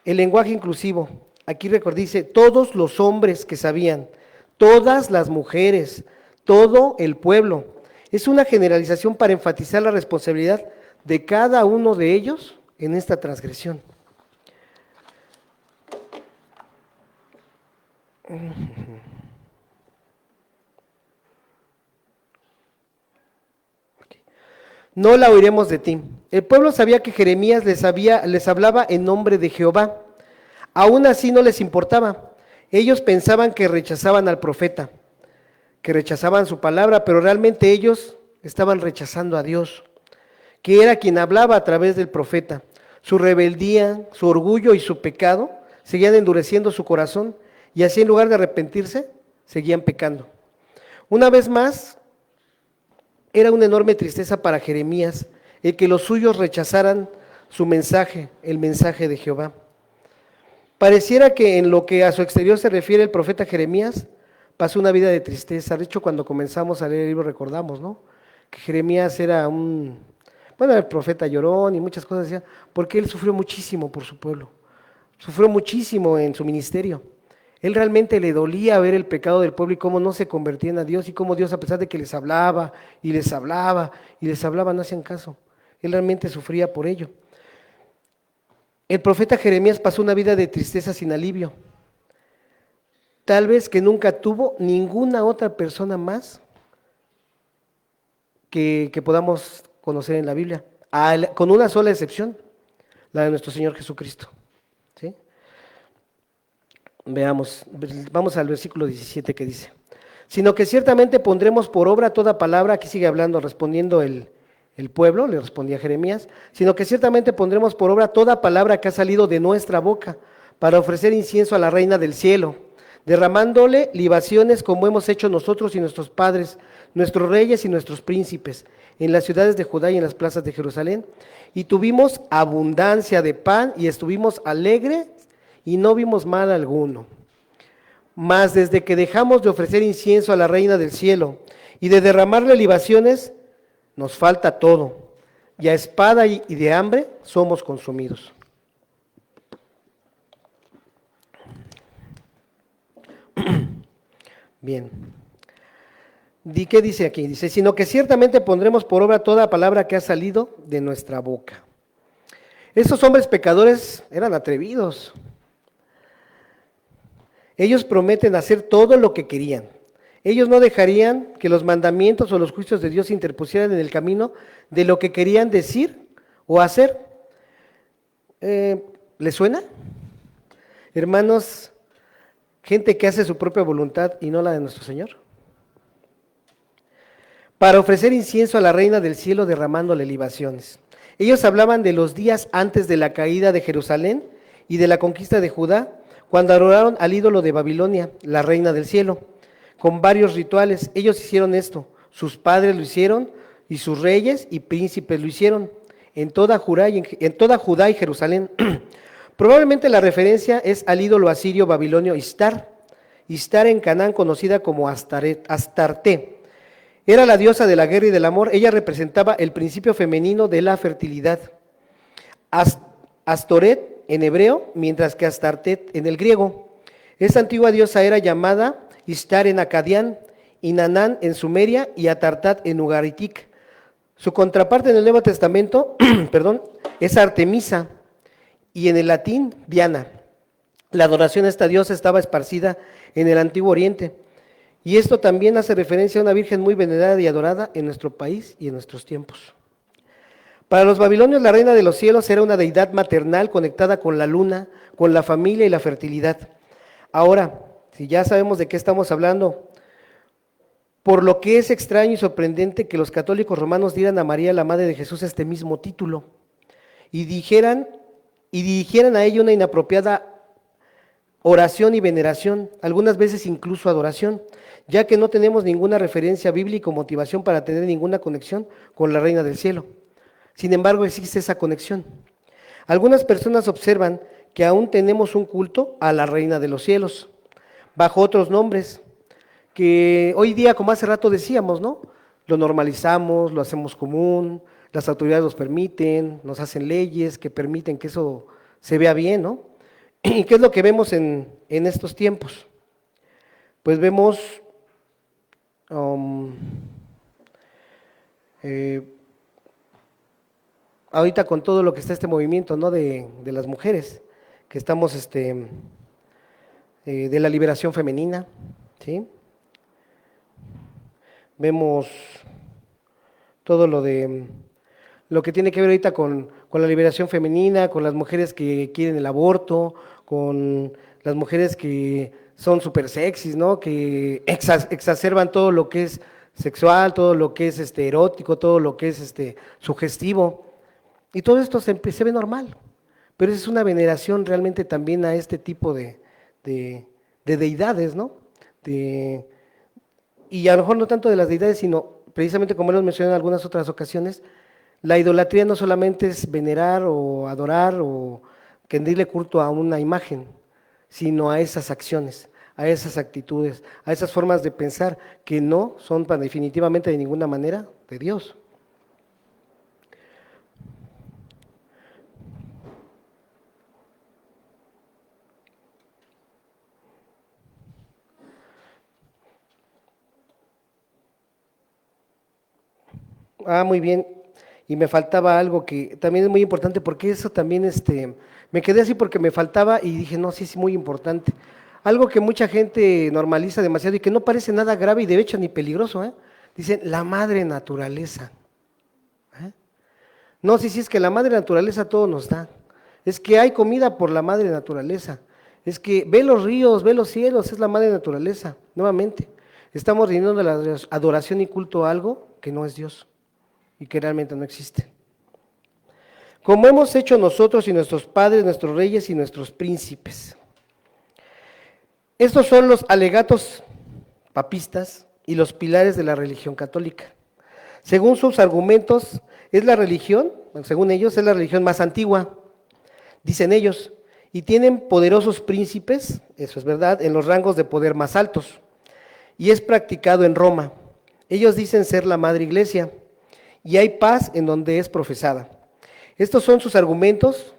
El lenguaje inclusivo, aquí dice, todos los hombres que sabían, todas las mujeres, todo el pueblo. Es una generalización para enfatizar la responsabilidad de cada uno de ellos en esta transgresión. No la oiremos de ti. El pueblo sabía que Jeremías les hablaba en nombre de Jehová. Aún así no les importaba. Ellos pensaban que rechazaban al profeta, que rechazaban su palabra, pero realmente ellos estaban rechazando a Dios, que era quien hablaba a través del profeta. Su rebeldía, su orgullo y su pecado seguían endureciendo su corazón y así en lugar de arrepentirse, seguían pecando. Una vez más, era una enorme tristeza para Jeremías el que los suyos rechazaran su mensaje, el mensaje de Jehová. Pareciera que en lo que a su exterior se refiere el profeta Jeremías, pasó una vida de tristeza. De hecho, cuando comenzamos a leer el libro recordamos, ¿no? Que Jeremías era el profeta llorón y muchas cosas decía, porque él sufrió muchísimo por su pueblo, sufrió muchísimo en su ministerio. Él realmente le dolía ver el pecado del pueblo y cómo no se convertían a Dios y cómo Dios, a pesar de que les hablaba y les hablaba y les hablaba, no hacían caso. Él realmente sufría por ello. El profeta Jeremías pasó una vida de tristeza sin alivio, tal vez que nunca tuvo ninguna otra persona más que podamos conocer en la Biblia, con una sola excepción, la de nuestro Señor Jesucristo. ¿Sí? Veamos, vamos al versículo 17 que dice, sino que ciertamente pondremos por obra toda palabra, aquí sigue hablando, respondiendo el pueblo, le respondía Jeremías, sino que ciertamente pondremos por obra toda palabra que ha salido de nuestra boca para ofrecer incienso a la reina del cielo, derramándole libaciones como hemos hecho nosotros y nuestros padres, nuestros reyes y nuestros príncipes, en las ciudades de Judá y en las plazas de Jerusalén. Y tuvimos abundancia de pan y estuvimos alegres y no vimos mal alguno. Mas desde que dejamos de ofrecer incienso a la reina del cielo y de derramarle libaciones, nos falta todo, y a espada y de hambre somos consumidos. Bien. ¿Qué dice aquí? Dice, sino que ciertamente pondremos por obra toda palabra que ha salido de nuestra boca. Estos hombres pecadores eran atrevidos. Ellos prometen hacer todo lo que querían. Ellos no dejarían que los mandamientos o los juicios de Dios se interpusieran en el camino de lo que querían decir o hacer. ¿Les suena? Hermanos, gente que hace su propia voluntad y no la de nuestro Señor. Para ofrecer incienso a la reina del cielo derramándole libaciones. Ellos hablaban de los días antes de la caída de Jerusalén y de la conquista de Judá, cuando adoraron al ídolo de Babilonia, la reina del cielo, con varios rituales. Ellos hicieron esto, sus padres lo hicieron, y sus reyes y príncipes lo hicieron, en toda Judá y Jerusalén. Probablemente la referencia es al ídolo asirio babilonio Istar. Istar en Canaán, conocida como Astarte. Era la diosa de la guerra y del amor. Ella representaba el principio femenino de la fertilidad. Astoret en hebreo, mientras que Astartet en el griego. Esta antigua diosa era llamada Istar en acadián, Inanán en sumeria y Atartat en ugaritic. Su contraparte en el Nuevo Testamento es Artemisa y en el latín Diana. La adoración a esta diosa estaba esparcida en el Antiguo Oriente. Y esto también hace referencia a una virgen muy venerada y adorada en nuestro país y en nuestros tiempos. Para los babilonios, la reina de los cielos era una deidad maternal conectada con la luna, con la familia y la fertilidad. Ahora, si ya sabemos de qué estamos hablando, por lo que es extraño y sorprendente que los católicos romanos dieran a María, la madre de Jesús, este mismo título y dirigieran a ella una inapropiada oración y veneración, algunas veces incluso adoración, ya que no tenemos ninguna referencia bíblica o motivación para tener ninguna conexión con la reina del cielo. Sin embargo, existe esa conexión. Algunas personas observan que aún tenemos un culto a la reina de los cielos, bajo otros nombres, que hoy día, como hace rato decíamos, ¿no? Lo normalizamos, lo hacemos común, las autoridades nos permiten, nos hacen leyes que permiten que eso se vea bien, ¿no? ¿Y qué es lo que vemos en estos tiempos? Pues vemos ahorita con todo lo que está este movimiento, ¿no? de las mujeres, que estamos de la liberación femenina, ¿sí? Vemos todo lo que tiene que ver ahorita con la liberación femenina, con las mujeres que quieren el aborto, con las mujeres que son súper sexys, ¿no? Que exacerban todo lo que es sexual, todo lo que es erótico, todo lo que es sugestivo. Y todo esto se ve normal. Pero es una veneración realmente también a este tipo de deidades, ¿no? De, y a lo mejor no tanto de las deidades, sino precisamente como hemos mencionado en algunas otras ocasiones, la idolatría no solamente es venerar o adorar o rendirle culto a una imagen, sino a esas acciones, a esas actitudes, a esas formas de pensar que no son definitivamente de ninguna manera de Dios. Muy bien. Y me faltaba algo que también es muy importante, porque eso también, me quedé así porque me faltaba y dije, no, sí es muy importante. Algo que mucha gente normaliza demasiado y que no parece nada grave y de hecho ni peligroso, ¿eh? Dicen, la madre naturaleza. ¿Eh? No, sí, sí, es que la madre naturaleza todo nos da. Es que hay comida por la madre naturaleza. Es que ve los ríos, ve los cielos, es la madre naturaleza. Nuevamente, estamos rindiendo la adoración y culto a algo que no es Dios y que realmente no existe. Como hemos hecho nosotros y nuestros padres, nuestros reyes y nuestros príncipes. Estos son los alegatos papistas y los pilares de la religión católica. Según sus argumentos, es la religión, según ellos, es la religión más antigua, dicen ellos, y tienen poderosos príncipes, eso es verdad, en los rangos de poder más altos, y es practicado en Roma. Ellos dicen ser la madre iglesia, y hay paz en donde es profesada. Estos son sus argumentos,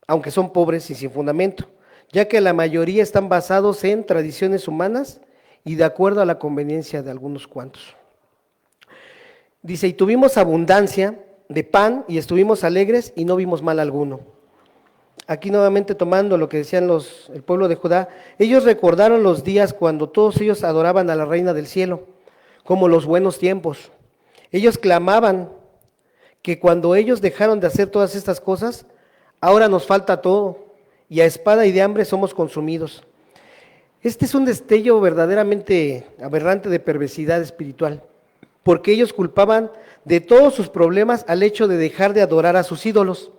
aunque son pobres y sin fundamento, ya que la mayoría están basados en tradiciones humanas y de acuerdo a la conveniencia de algunos cuantos. Dice, y tuvimos abundancia de pan y estuvimos alegres y no vimos mal alguno. Aquí nuevamente tomando lo que decían el pueblo de Judá, ellos recordaron los días cuando todos ellos adoraban a la reina del cielo, como los buenos tiempos. Ellos clamaban que cuando ellos dejaron de hacer todas estas cosas, ahora nos falta todo, y a espada y de hambre somos consumidos. Este es un destello verdaderamente aberrante de perversidad espiritual, porque ellos culpaban de todos sus problemas al hecho de dejar de adorar a sus ídolos,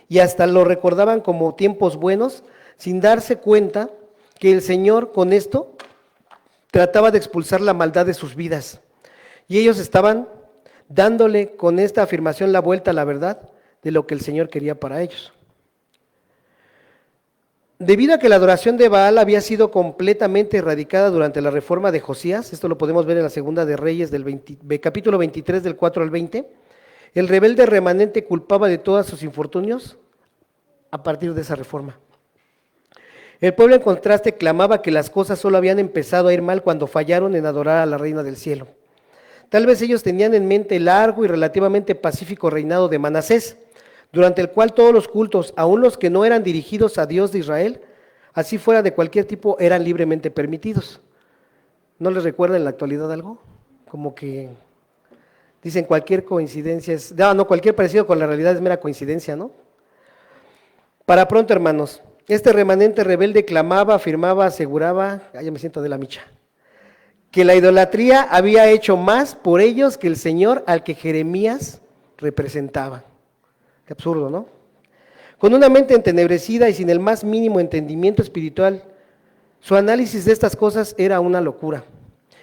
y hasta lo recordaban como tiempos buenos, sin darse cuenta que el Señor con esto trataba de expulsar la maldad de sus vidas. Y ellos estaban dándole con esta afirmación la vuelta a la verdad de lo que el Señor quería para ellos. Debido a que la adoración de Baal había sido completamente erradicada durante la reforma de Josías, esto lo podemos ver en la Segunda de Reyes del capítulo 23 del 4 al 20, el rebelde remanente culpaba de todos sus infortunios a partir de esa reforma. El pueblo en contraste clamaba que las cosas solo habían empezado a ir mal cuando fallaron en adorar a la reina del cielo. Tal vez ellos tenían en mente el largo y relativamente pacífico reinado de Manasés, durante el cual todos los cultos, aun los que no eran dirigidos a Dios de Israel, así fuera de cualquier tipo, eran libremente permitidos. ¿No les recuerda en la actualidad algo? Como que dicen cualquier coincidencia es, no, cualquier parecido con la realidad es mera coincidencia, ¿no? Para pronto, hermanos, este remanente rebelde clamaba, afirmaba, aseguraba, ya me siento de la micha, que la idolatría había hecho más por ellos que el Señor al que Jeremías representaba. Qué absurdo, ¿no? Con una mente entenebrecida y sin el más mínimo entendimiento espiritual, su análisis de estas cosas era una locura.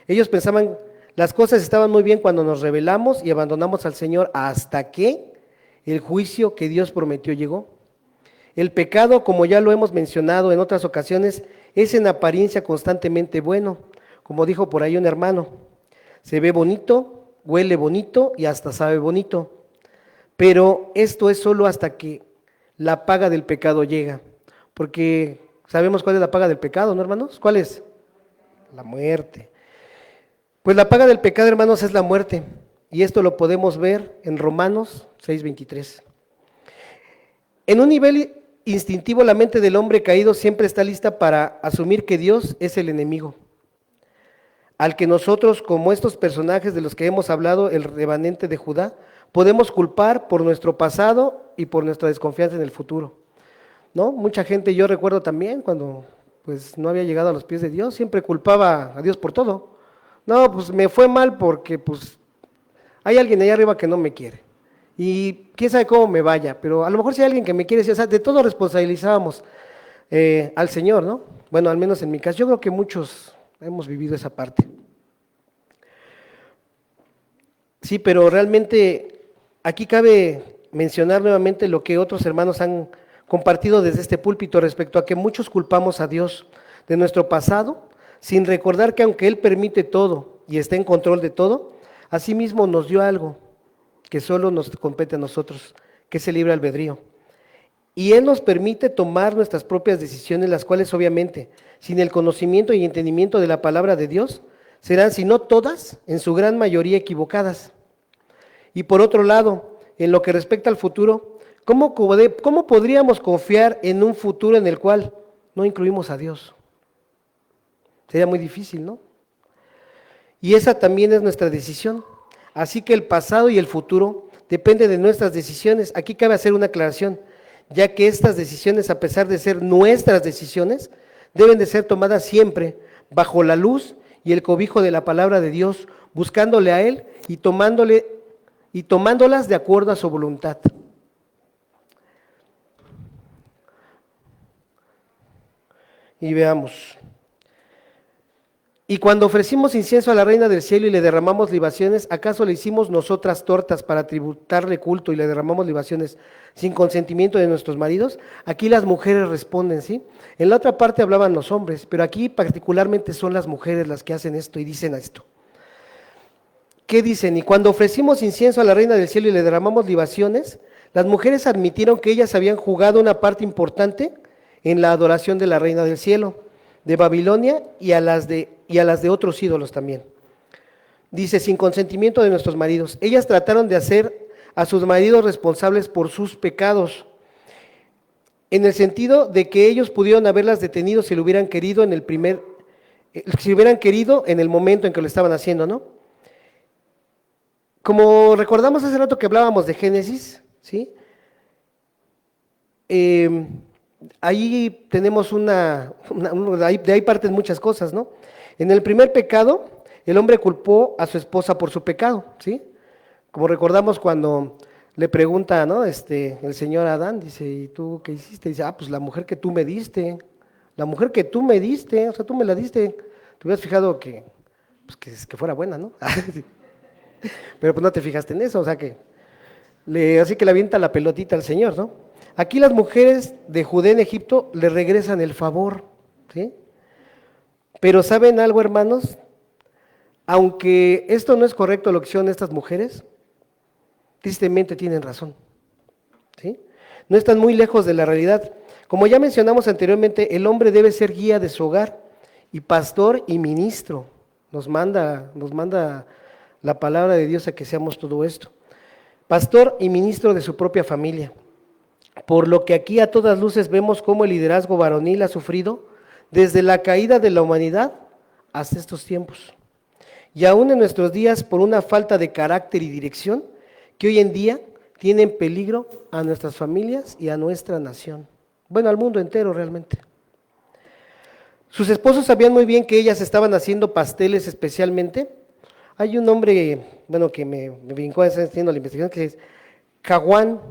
Ellos pensaban, las cosas estaban muy bien cuando nos rebelamos y abandonamos al Señor hasta que el juicio que Dios prometió llegó. El pecado, como ya lo hemos mencionado en otras ocasiones, es en apariencia constantemente bueno. Como dijo por ahí un hermano, se ve bonito, huele bonito y hasta sabe bonito. Pero esto es solo hasta que la paga del pecado llega. Porque sabemos cuál es la paga del pecado, ¿no, hermanos? ¿Cuál es? La muerte. Pues la paga del pecado, hermanos, es la muerte. Y esto lo podemos ver en Romanos 6:23. En un nivel instintivo, la mente del hombre caído siempre está lista para asumir que Dios es el enemigo, al que nosotros, como estos personajes de los que hemos hablado, el remanente de Judá, podemos culpar por nuestro pasado y por nuestra desconfianza en el futuro, ¿no? Mucha gente, yo recuerdo también, cuando pues no había llegado a los pies de Dios, siempre culpaba a Dios por todo, No, pues me fue mal porque pues hay alguien allá arriba que no me quiere. Y quién sabe cómo me vaya, pero a lo mejor si hay alguien que me quiere, sí, o sea, de todo responsabilizábamos al Señor, ¿no? Bueno, al menos en mi caso, yo creo que muchos hemos vivido esa parte. Sí, pero realmente aquí cabe mencionar nuevamente lo que otros hermanos han compartido desde este púlpito respecto a que muchos culpamos a Dios de nuestro pasado, sin recordar que aunque Él permite todo y está en control de todo, asimismo nos dio algo que solo nos compete a nosotros, que es el libre albedrío. Y Él nos permite tomar nuestras propias decisiones, las cuales obviamente, sin el conocimiento y entendimiento de la palabra de Dios, serán, si no todas, en su gran mayoría equivocadas. Y por otro lado, en lo que respecta al futuro, ¿cómo podríamos confiar en un futuro en el cual no incluimos a Dios? Sería muy difícil, ¿no? Y esa también es nuestra decisión. Así que el pasado y el futuro dependen de nuestras decisiones. Aquí cabe hacer una aclaración, ya que estas decisiones, a pesar de ser nuestras decisiones, deben de ser tomadas siempre bajo la luz y el cobijo de la palabra de Dios, buscándole a Él y tomándolas de acuerdo a su voluntad. Y veamos. Y cuando ofrecimos incienso a la reina del cielo y le derramamos libaciones, ¿acaso le hicimos nosotras tortas para tributarle culto y le derramamos libaciones sin consentimiento de nuestros maridos? Aquí las mujeres responden, ¿sí? En la otra parte hablaban los hombres, pero aquí particularmente son las mujeres las que hacen esto y dicen esto. ¿Qué dicen? Y cuando ofrecimos incienso a la reina del cielo y le derramamos libaciones, las mujeres admitieron que ellas habían jugado una parte importante en la adoración de la reina del cielo, de Babilonia y a las de otros ídolos también. Dice, sin consentimiento de nuestros maridos. Ellas trataron de hacer a sus maridos responsables por sus pecados, en el sentido de que ellos pudieron haberlas detenido si lo hubieran querido si hubieran querido en el momento en que lo estaban haciendo, ¿no? Como recordamos hace rato que hablábamos de Génesis, ¿sí? Ahí tenemos de ahí parten muchas cosas, ¿no? En el primer pecado, el hombre culpó a su esposa por su pecado, ¿sí? Como recordamos cuando le pregunta, ¿no? El señor Adán, dice, ¿y tú qué hiciste? Dice, pues la mujer que tú me diste, o sea, tú me la diste. Te hubieras fijado que fuera buena, ¿no? Pero pues no te fijaste en eso, o sea así que le avienta la pelotita al Señor, ¿no? Aquí las mujeres de Judea en Egipto le regresan el favor, ¿sí? Pero ¿saben algo, hermanos? Aunque esto no es correcto lo que hicieron estas mujeres, tristemente tienen razón, ¿sí? No están muy lejos de la realidad. Como ya mencionamos anteriormente, el hombre debe ser guía de su hogar y pastor y ministro. Nos manda la palabra de Dios a que seamos todo esto. Pastor y ministro de su propia familia. Por lo que aquí a todas luces vemos cómo el liderazgo varonil ha sufrido desde la caída de la humanidad hasta estos tiempos. Y aún en nuestros días por una falta de carácter y dirección que hoy en día tiene en peligro a nuestras familias y a nuestra nación. Bueno, al mundo entero realmente. Sus esposos sabían muy bien que ellas estaban haciendo pasteles especialmente. Hay un hombre, bueno, que me brincó haciendo la investigación, que es Caguán,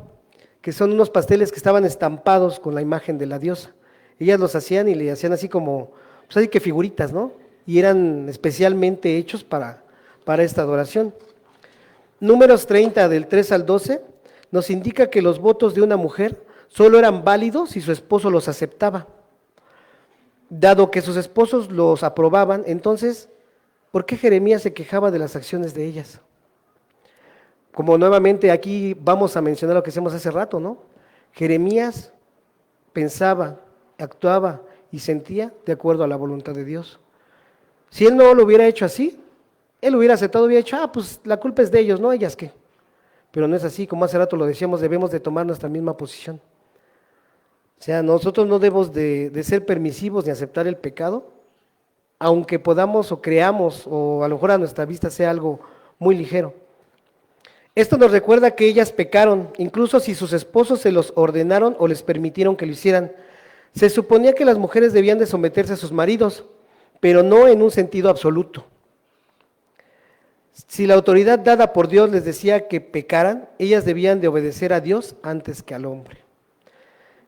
que son unos pasteles que estaban estampados con la imagen de la diosa. Ellas los hacían y le hacían así como, pues así que figuritas, ¿no? Y eran especialmente hechos para esta adoración. Números 30, del 3 al 12, nos indica que los votos de una mujer solo eran válidos si su esposo los aceptaba. Dado que sus esposos los aprobaban, entonces, ¿por qué Jeremías se quejaba de las acciones de ellas? Como nuevamente aquí vamos a mencionar lo que hacemos hace rato, ¿no? Jeremías pensaba, actuaba y sentía de acuerdo a la voluntad de Dios. Si él no lo hubiera hecho así, él hubiera aceptado, hubiera dicho, pues la culpa es de ellos, ¿no? Ellas qué. Pero no es así, como hace rato lo decíamos, debemos de tomar nuestra misma posición. O sea, nosotros no debemos de ser permisivos ni aceptar el pecado, aunque podamos o creamos, o a lo mejor a nuestra vista sea algo muy ligero. Esto nos recuerda que ellas pecaron, incluso si sus esposos se los ordenaron o les permitieron que lo hicieran. Se suponía que las mujeres debían de someterse a sus maridos, pero no en un sentido absoluto. Si la autoridad dada por Dios les decía que pecaran, ellas debían de obedecer a Dios antes que al hombre.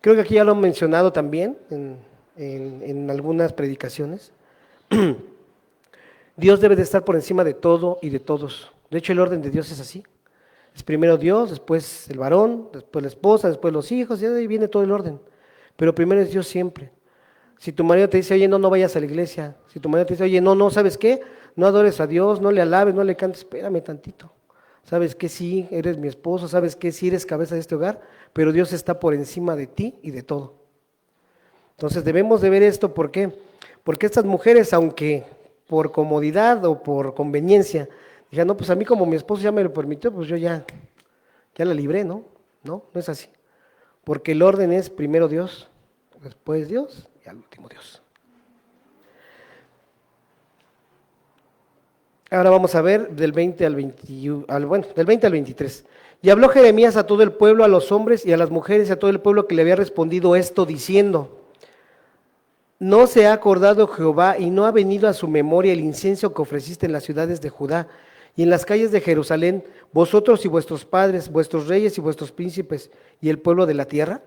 Creo que aquí ya lo han mencionado también en algunas predicaciones. Dios debe de estar por encima de todo y de todos. De hecho, el orden de Dios es así. Es primero Dios, después el varón, después la esposa, después los hijos, y ahí viene todo el orden. Pero primero es Dios siempre. Si tu marido te dice, oye, no vayas a la iglesia. Si tu marido te dice, oye, no, ¿sabes qué? No adores a Dios, no le alabes, no le cantes, espérame tantito. ¿Sabes qué? Sí, eres mi esposo, ¿sabes qué? Sí, eres cabeza de este hogar, pero Dios está por encima de ti y de todo. Entonces debemos de ver esto, ¿por qué? Porque estas mujeres, aunque por comodidad o por conveniencia, digan, no, pues a mí como mi esposo ya me lo permitió, pues yo ya la libré, ¿no? No es así. Porque el orden es primero Dios, después Dios y al último Dios. Ahora vamos a ver del 20 al 23. Y habló Jeremías a todo el pueblo, a los hombres y a las mujeres y a todo el pueblo que le había respondido esto, diciendo: no se ha acordado Jehová y no ha venido a su memoria el incienso que ofreciste en las ciudades de Judá y en las calles de Jerusalén, vosotros y vuestros padres, vuestros reyes y vuestros príncipes y el pueblo de la tierra.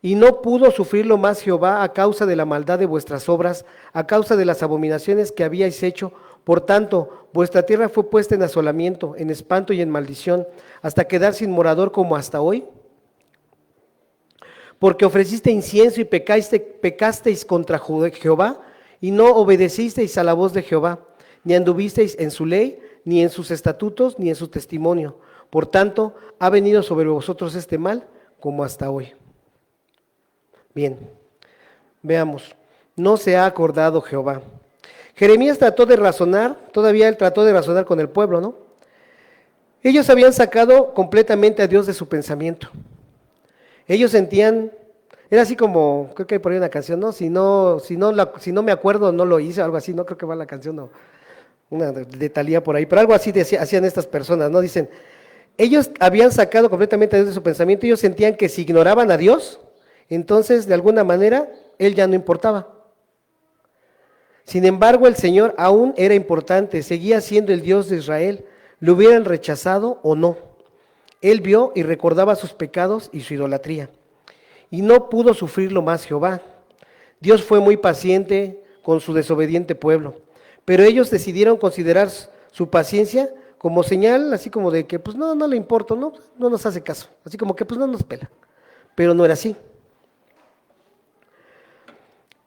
Y no pudo sufrirlo más Jehová a causa de la maldad de vuestras obras, a causa de las abominaciones que habíais hecho. Por tanto, vuestra tierra fue puesta en asolamiento, en espanto y en maldición, hasta quedar sin morador como hasta hoy. Porque ofreciste incienso y pecasteis contra Jehová, y no obedecisteis a la voz de Jehová, ni anduvisteis en su ley, ni en sus estatutos, ni en su testimonio. Por tanto, ha venido sobre vosotros este mal, como hasta hoy. Bien, veamos. No se ha acordado Jehová. Jeremías trató de razonar, todavía él trató de razonar con el pueblo, ¿no? Ellos habían sacado completamente a Dios de su pensamiento. Ellos sentían, era así como, creo que hay por ahí una canción, ¿no? Si no me acuerdo, no lo hice, algo así, no creo que va la canción, no, una de Thalía por ahí, pero algo así hacían estas personas, ¿no? Dicen, ellos habían sacado completamente a Dios de su pensamiento, ellos sentían que si ignoraban a Dios, entonces de alguna manera Él ya no importaba. Sin embargo, el Señor aún era importante, seguía siendo el Dios de Israel, lo hubieran rechazado o no. Él vio y recordaba sus pecados y su idolatría. Y no pudo sufrirlo más Jehová. Dios fue muy paciente con su desobediente pueblo, pero ellos decidieron considerar su paciencia como señal, así como de que pues no le importa, no nos hace caso, así como que pues no nos pela. Pero no era así.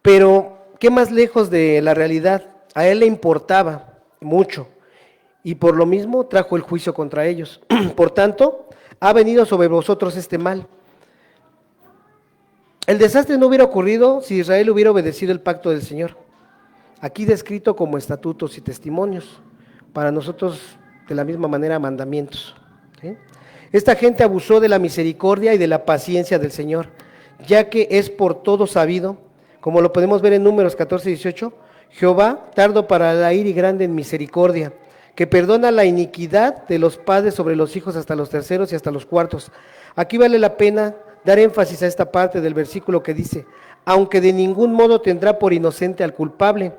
Pero, ¿qué más lejos de la realidad? A él le importaba mucho y por lo mismo trajo el juicio contra ellos. Por tanto, ha venido sobre vosotros este mal. El desastre no hubiera ocurrido si Israel hubiera obedecido el pacto del Señor, aquí descrito como estatutos y testimonios, para nosotros de la misma manera mandamientos. ¿Sí? Esta gente abusó de la misericordia y de la paciencia del Señor, ya que es por todo sabido, como lo podemos ver en Números 14 y 18, Jehová, tardo para la ira y grande en misericordia, que perdona la iniquidad de los padres sobre los hijos hasta los terceros y hasta los cuartos. Aquí vale la pena dar énfasis a esta parte del versículo que dice, aunque de ningún modo tendrá por inocente al culpable.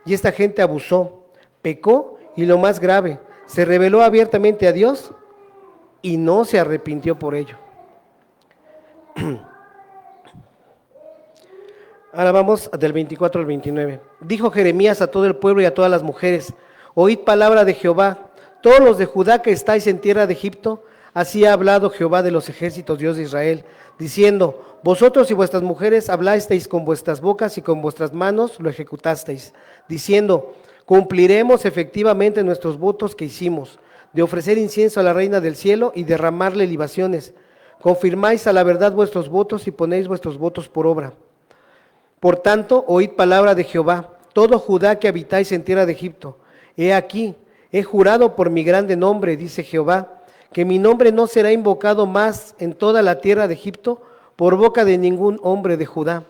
Y esta gente abusó, pecó y lo más grave, se rebeló abiertamente a Dios y no se arrepintió por ello. Ahora vamos del 24 al 29. Dijo Jeremías a todo el pueblo y a todas las mujeres, oíd palabra de Jehová, todos los de Judá que estáis en tierra de Egipto, así ha hablado Jehová de los ejércitos, Dios de Israel, diciendo, vosotros y vuestras mujeres hablasteis con vuestras bocas y con vuestras manos lo ejecutasteis, diciendo, cumpliremos efectivamente nuestros votos que hicimos, de ofrecer incienso a la reina del cielo y derramarle libaciones. Confirmáis a la verdad vuestros votos y ponéis vuestros votos por obra. Por tanto, oíd palabra de Jehová, todo Judá que habitáis en tierra de Egipto. He aquí, he jurado por mi grande nombre, dice Jehová, que mi nombre no será invocado más en toda la tierra de Egipto por boca de ningún hombre de Judá,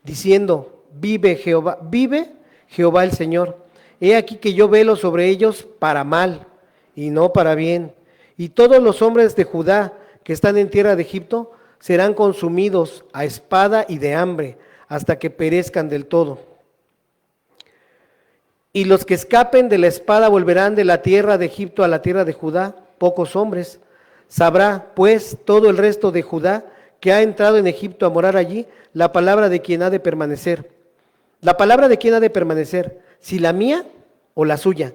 diciendo, vive Jehová el Señor. He aquí que yo velo sobre ellos para mal y no para bien. Y todos los hombres de Judá que están en tierra de Egipto serán consumidos a espada y de hambre, hasta que perezcan del todo. Y los que escapen de la espada volverán de la tierra de Egipto a la tierra de Judá, pocos hombres. Sabrá, pues, todo el resto de Judá que ha entrado en Egipto a morar allí, la palabra de quien ha de permanecer. La palabra de quien ha de permanecer, si la mía o la suya.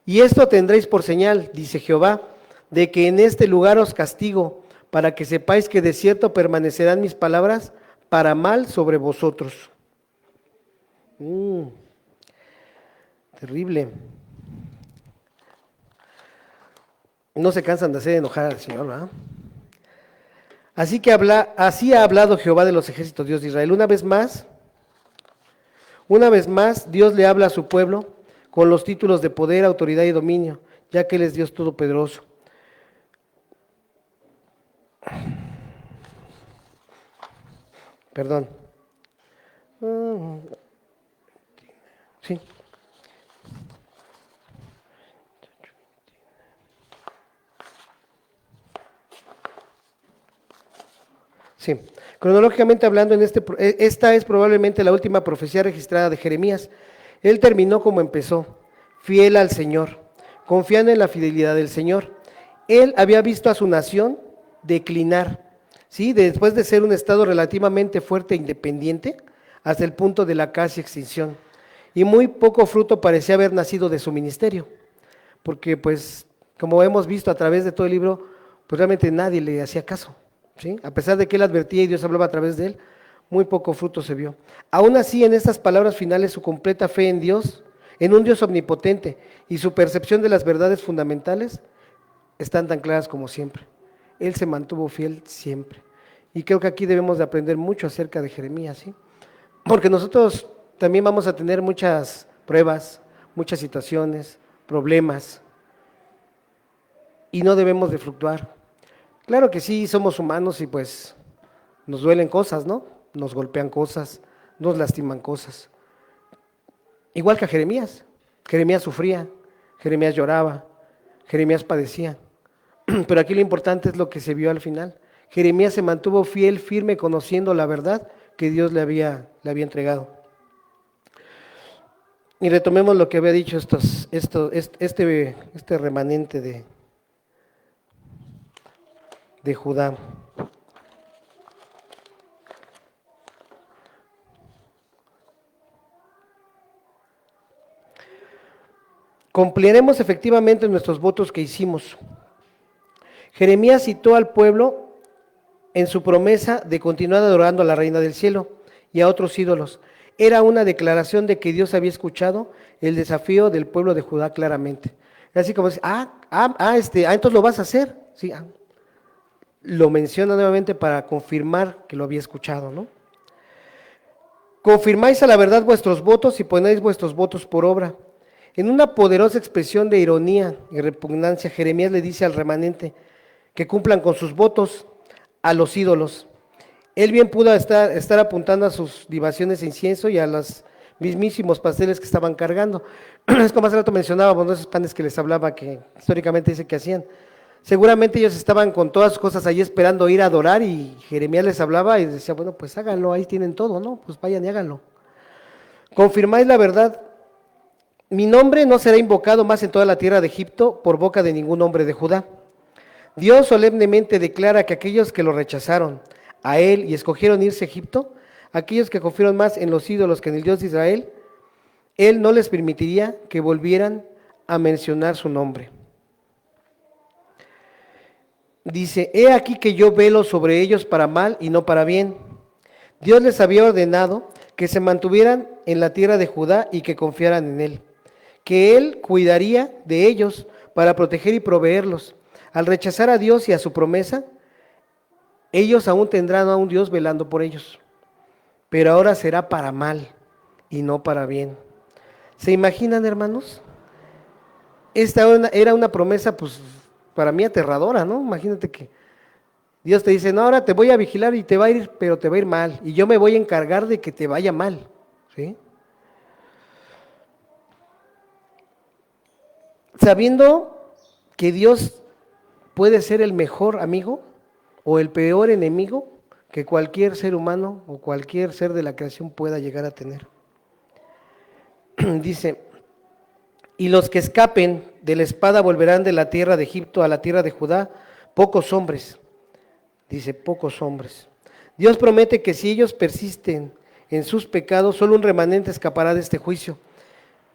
Y esto tendréis por señal, dice Jehová, de que en este lugar os castigo, para que sepáis que de cierto permanecerán mis palabras para mal sobre vosotros. Terrible. No se cansan de hacer enojar al Señor, ¿verdad? Así ha hablado Jehová de los ejércitos, Dios de Israel. Una vez más, Dios le habla a su pueblo con los títulos de poder, autoridad y dominio, ya que Él es Dios todopoderoso. Perdón. Sí. Sí, cronológicamente hablando, esta es probablemente la última profecía registrada de Jeremías. Él terminó como empezó, fiel al Señor, confiando en la fidelidad del Señor. Él había visto a su nación declinar, ¿sí? Después de ser un estado relativamente fuerte e independiente, hasta el punto de la casi extinción. Y muy poco fruto parecía haber nacido de su ministerio, porque pues, como hemos visto a través de todo el libro, pues realmente nadie le hacía caso. ¿Sí? A pesar de que él advertía y Dios hablaba a través de él, muy poco fruto se vio. Aún así, en estas palabras finales, su completa fe en Dios, en un Dios omnipotente, y su percepción de las verdades fundamentales están tan claras como siempre. Él se mantuvo fiel siempre. Y creo que aquí debemos de aprender mucho acerca de Jeremías, ¿sí? Porque nosotros también vamos a tener muchas pruebas, muchas situaciones, problemas, y no debemos de fluctuar. Claro que sí, somos humanos y pues nos duelen cosas, ¿no? Nos golpean cosas, nos lastiman cosas. Igual que a Jeremías. Jeremías sufría, Jeremías lloraba, Jeremías padecía. Pero aquí lo importante es lo que se vio al final. Jeremías se mantuvo fiel, firme, conociendo la verdad que Dios le había entregado. Y retomemos lo que había dicho este remanente de Judá. Cumpliremos efectivamente nuestros votos que hicimos. Jeremías citó al pueblo en su promesa de continuar adorando a la Reina del Cielo y a otros ídolos. Era una declaración de que Dios había escuchado el desafío del pueblo de Judá claramente. Así como dice, entonces lo vas a hacer. Sí, lo menciona nuevamente para confirmar que lo había escuchado, ¿no? Confirmáis a la verdad vuestros votos y ponéis vuestros votos por obra. En una poderosa expresión de ironía y repugnancia, Jeremías le dice al remanente que cumplan con sus votos a los ídolos. Él bien pudo estar apuntando a sus libaciones de incienso y a los mismísimos pasteles que estaban cargando. Es como hace rato mencionábamos, ¿no? Esos panes que les hablaba que históricamente dice que hacían. Seguramente ellos estaban con todas sus cosas ahí esperando ir a adorar y Jeremías les hablaba y decía, bueno, pues háganlo, ahí tienen todo, ¿no? Pues vayan y háganlo. Confirmáis la verdad. Mi nombre no será invocado más en toda la tierra de Egipto por boca de ningún hombre de Judá. Dios solemnemente declara que aquellos que lo rechazaron a él y escogieron irse a Egipto, aquellos que confiaron más en los ídolos que en el Dios de Israel, él no les permitiría que volvieran a mencionar su nombre. Dice, he aquí que yo velo sobre ellos para mal y no para bien. Dios les había ordenado que se mantuvieran en la tierra de Judá y que confiaran en él, que él cuidaría de ellos para proteger y proveerlos. Al rechazar a Dios y a su promesa, ellos aún tendrán a un Dios velando por ellos, pero ahora será para mal y no para bien. ¿Se imaginan, hermanos? Esta era una promesa, pues, para mí aterradora, ¿no? Imagínate que Dios te dice, no, ahora te voy a vigilar y te va a ir, pero te va a ir mal, y yo me voy a encargar de que te vaya mal, ¿sí? Sabiendo que Dios puede ser el mejor amigo o el peor enemigo que cualquier ser humano o cualquier ser de la creación pueda llegar a tener. Dice, Y los que escapen de la espada volverán de la tierra de Egipto a la tierra de Judá, pocos hombres. Dice, pocos hombres. Dios promete que si ellos persisten en sus pecados, solo un remanente escapará de este juicio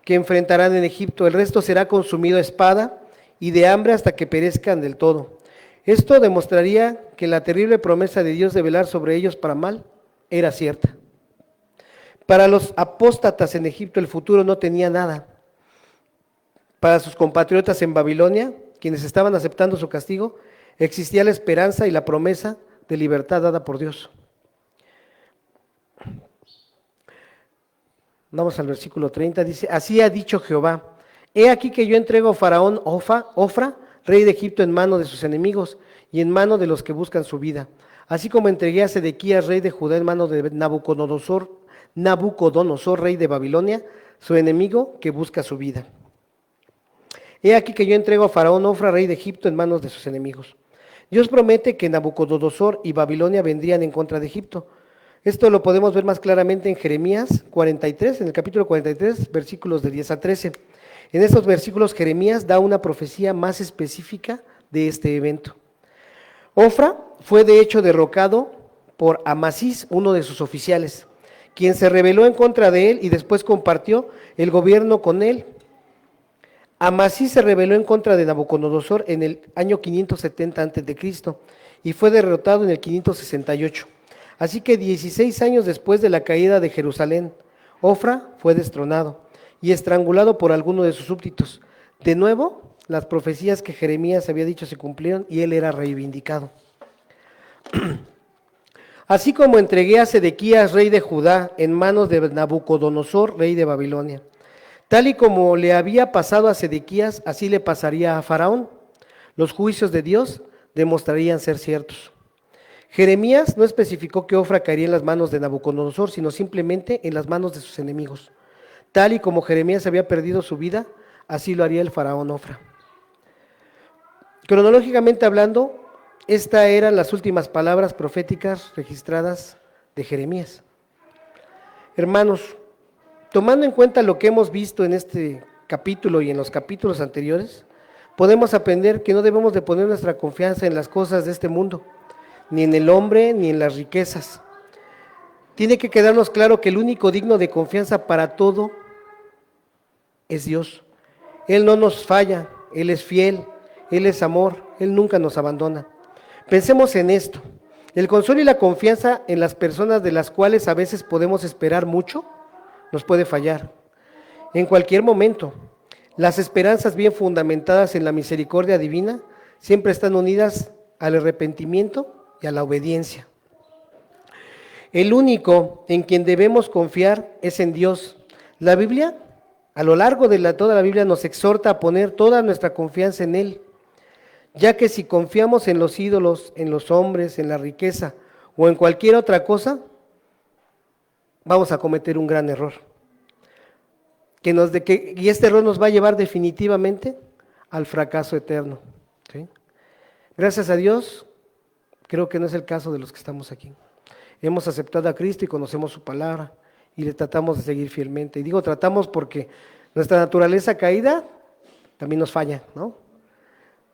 que enfrentarán en Egipto. El resto será consumido a espada y de hambre hasta que perezcan del todo. Esto demostraría que la terrible promesa de Dios de velar sobre ellos para mal era cierta. Para los apóstatas en Egipto el futuro no tenía nada. Para sus compatriotas en Babilonia, quienes estaban aceptando su castigo, existía la esperanza y la promesa de libertad dada por Dios. Vamos al versículo 30, dice, así ha dicho Jehová, he aquí que yo entrego a Faraón Ofra, rey de Egipto, en mano de sus enemigos y en mano de los que buscan su vida, así como entregué a Sedequías, rey de Judá, en mano de Nabucodonosor, rey de Babilonia, su enemigo que busca su vida. He aquí que yo entrego a Faraón Ofra, rey de Egipto, en manos de sus enemigos. Dios promete que Nabucodonosor y Babilonia vendrían en contra de Egipto. Esto lo podemos ver más claramente en Jeremías 43, en el capítulo 43, versículos de 10 a 13. En estos versículos Jeremías da una profecía más específica de este evento. Ofra fue de hecho derrocado por Amasís, uno de sus oficiales, quien se rebeló en contra de él y después compartió el gobierno con él. Amasís se rebeló en contra de Nabucodonosor en el año 570 a.C. y fue derrotado en el 568. Así que 16 años después de la caída de Jerusalén, Ofra fue destronado y estrangulado por alguno de sus súbditos. De nuevo, las profecías que Jeremías había dicho se cumplieron y él era reivindicado. Así como entregué a Sedequías, rey de Judá, en manos de Nabucodonosor, rey de Babilonia. Tal y como le había pasado a Sedequías, así le pasaría a Faraón. Los juicios de Dios demostrarían ser ciertos. Jeremías no especificó que Ofra caería en las manos de Nabucodonosor, sino simplemente en las manos de sus enemigos. Tal y como Jeremías había perdido su vida, así lo haría el faraón Ofra. Cronológicamente hablando, estas eran las últimas palabras proféticas registradas de Jeremías. Hermanos, tomando en cuenta lo que hemos visto en este capítulo y en los capítulos anteriores, podemos aprender que no debemos de poner nuestra confianza en las cosas de este mundo, ni en el hombre, ni en las riquezas. Tiene que quedarnos claro que el único digno de confianza para todo es Dios. Él no nos falla, Él es fiel, Él es amor, Él nunca nos abandona. Pensemos en esto, el consuelo y la confianza en las personas de las cuales a veces podemos esperar mucho, nos puede fallar. En cualquier momento, las esperanzas bien fundamentadas en la misericordia divina siempre están unidas al arrepentimiento y a la obediencia. El único en quien debemos confiar es en Dios. La Biblia, a lo largo de toda la Biblia, nos exhorta a poner toda nuestra confianza en Él, ya que si confiamos en los ídolos, en los hombres, en la riqueza o en cualquier otra cosa, vamos a cometer un gran error. Y este error nos va a llevar definitivamente al fracaso eterno. ¿Sí? Gracias a Dios, creo que no es el caso de los que estamos aquí. Hemos aceptado a Cristo y conocemos su palabra y le tratamos de seguir fielmente. Y digo tratamos porque nuestra naturaleza caída también nos falla, ¿no?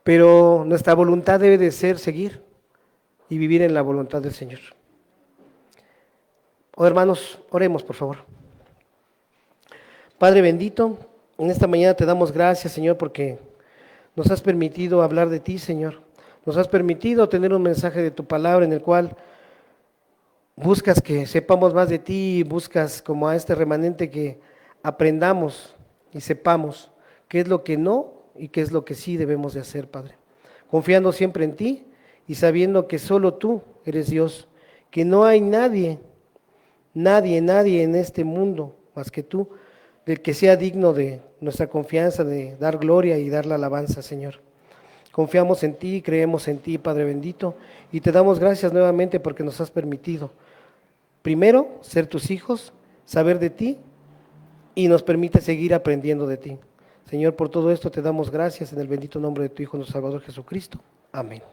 Pero nuestra voluntad debe de ser seguir y vivir en la voluntad del Señor. Oh, hermanos, oremos por favor. Padre bendito, en esta mañana te damos gracias, Señor, porque nos has permitido hablar de ti, Señor. Nos has permitido tener un mensaje de tu palabra en el cual buscas que sepamos más de ti y buscas como a este remanente que aprendamos y sepamos qué es lo que no y qué es lo que sí debemos de hacer, Padre. Confiando siempre en ti y sabiendo que solo tú eres Dios, que no hay nadie en este mundo más que tú, del que sea digno de nuestra confianza, de dar gloria y dar la alabanza, Señor. Confiamos en ti, creemos en ti, Padre bendito, y te damos gracias nuevamente porque nos has permitido, primero, ser tus hijos, saber de ti, y nos permite seguir aprendiendo de ti. Señor, por todo esto te damos gracias en el bendito nombre de tu Hijo, nuestro Salvador Jesucristo. Amén.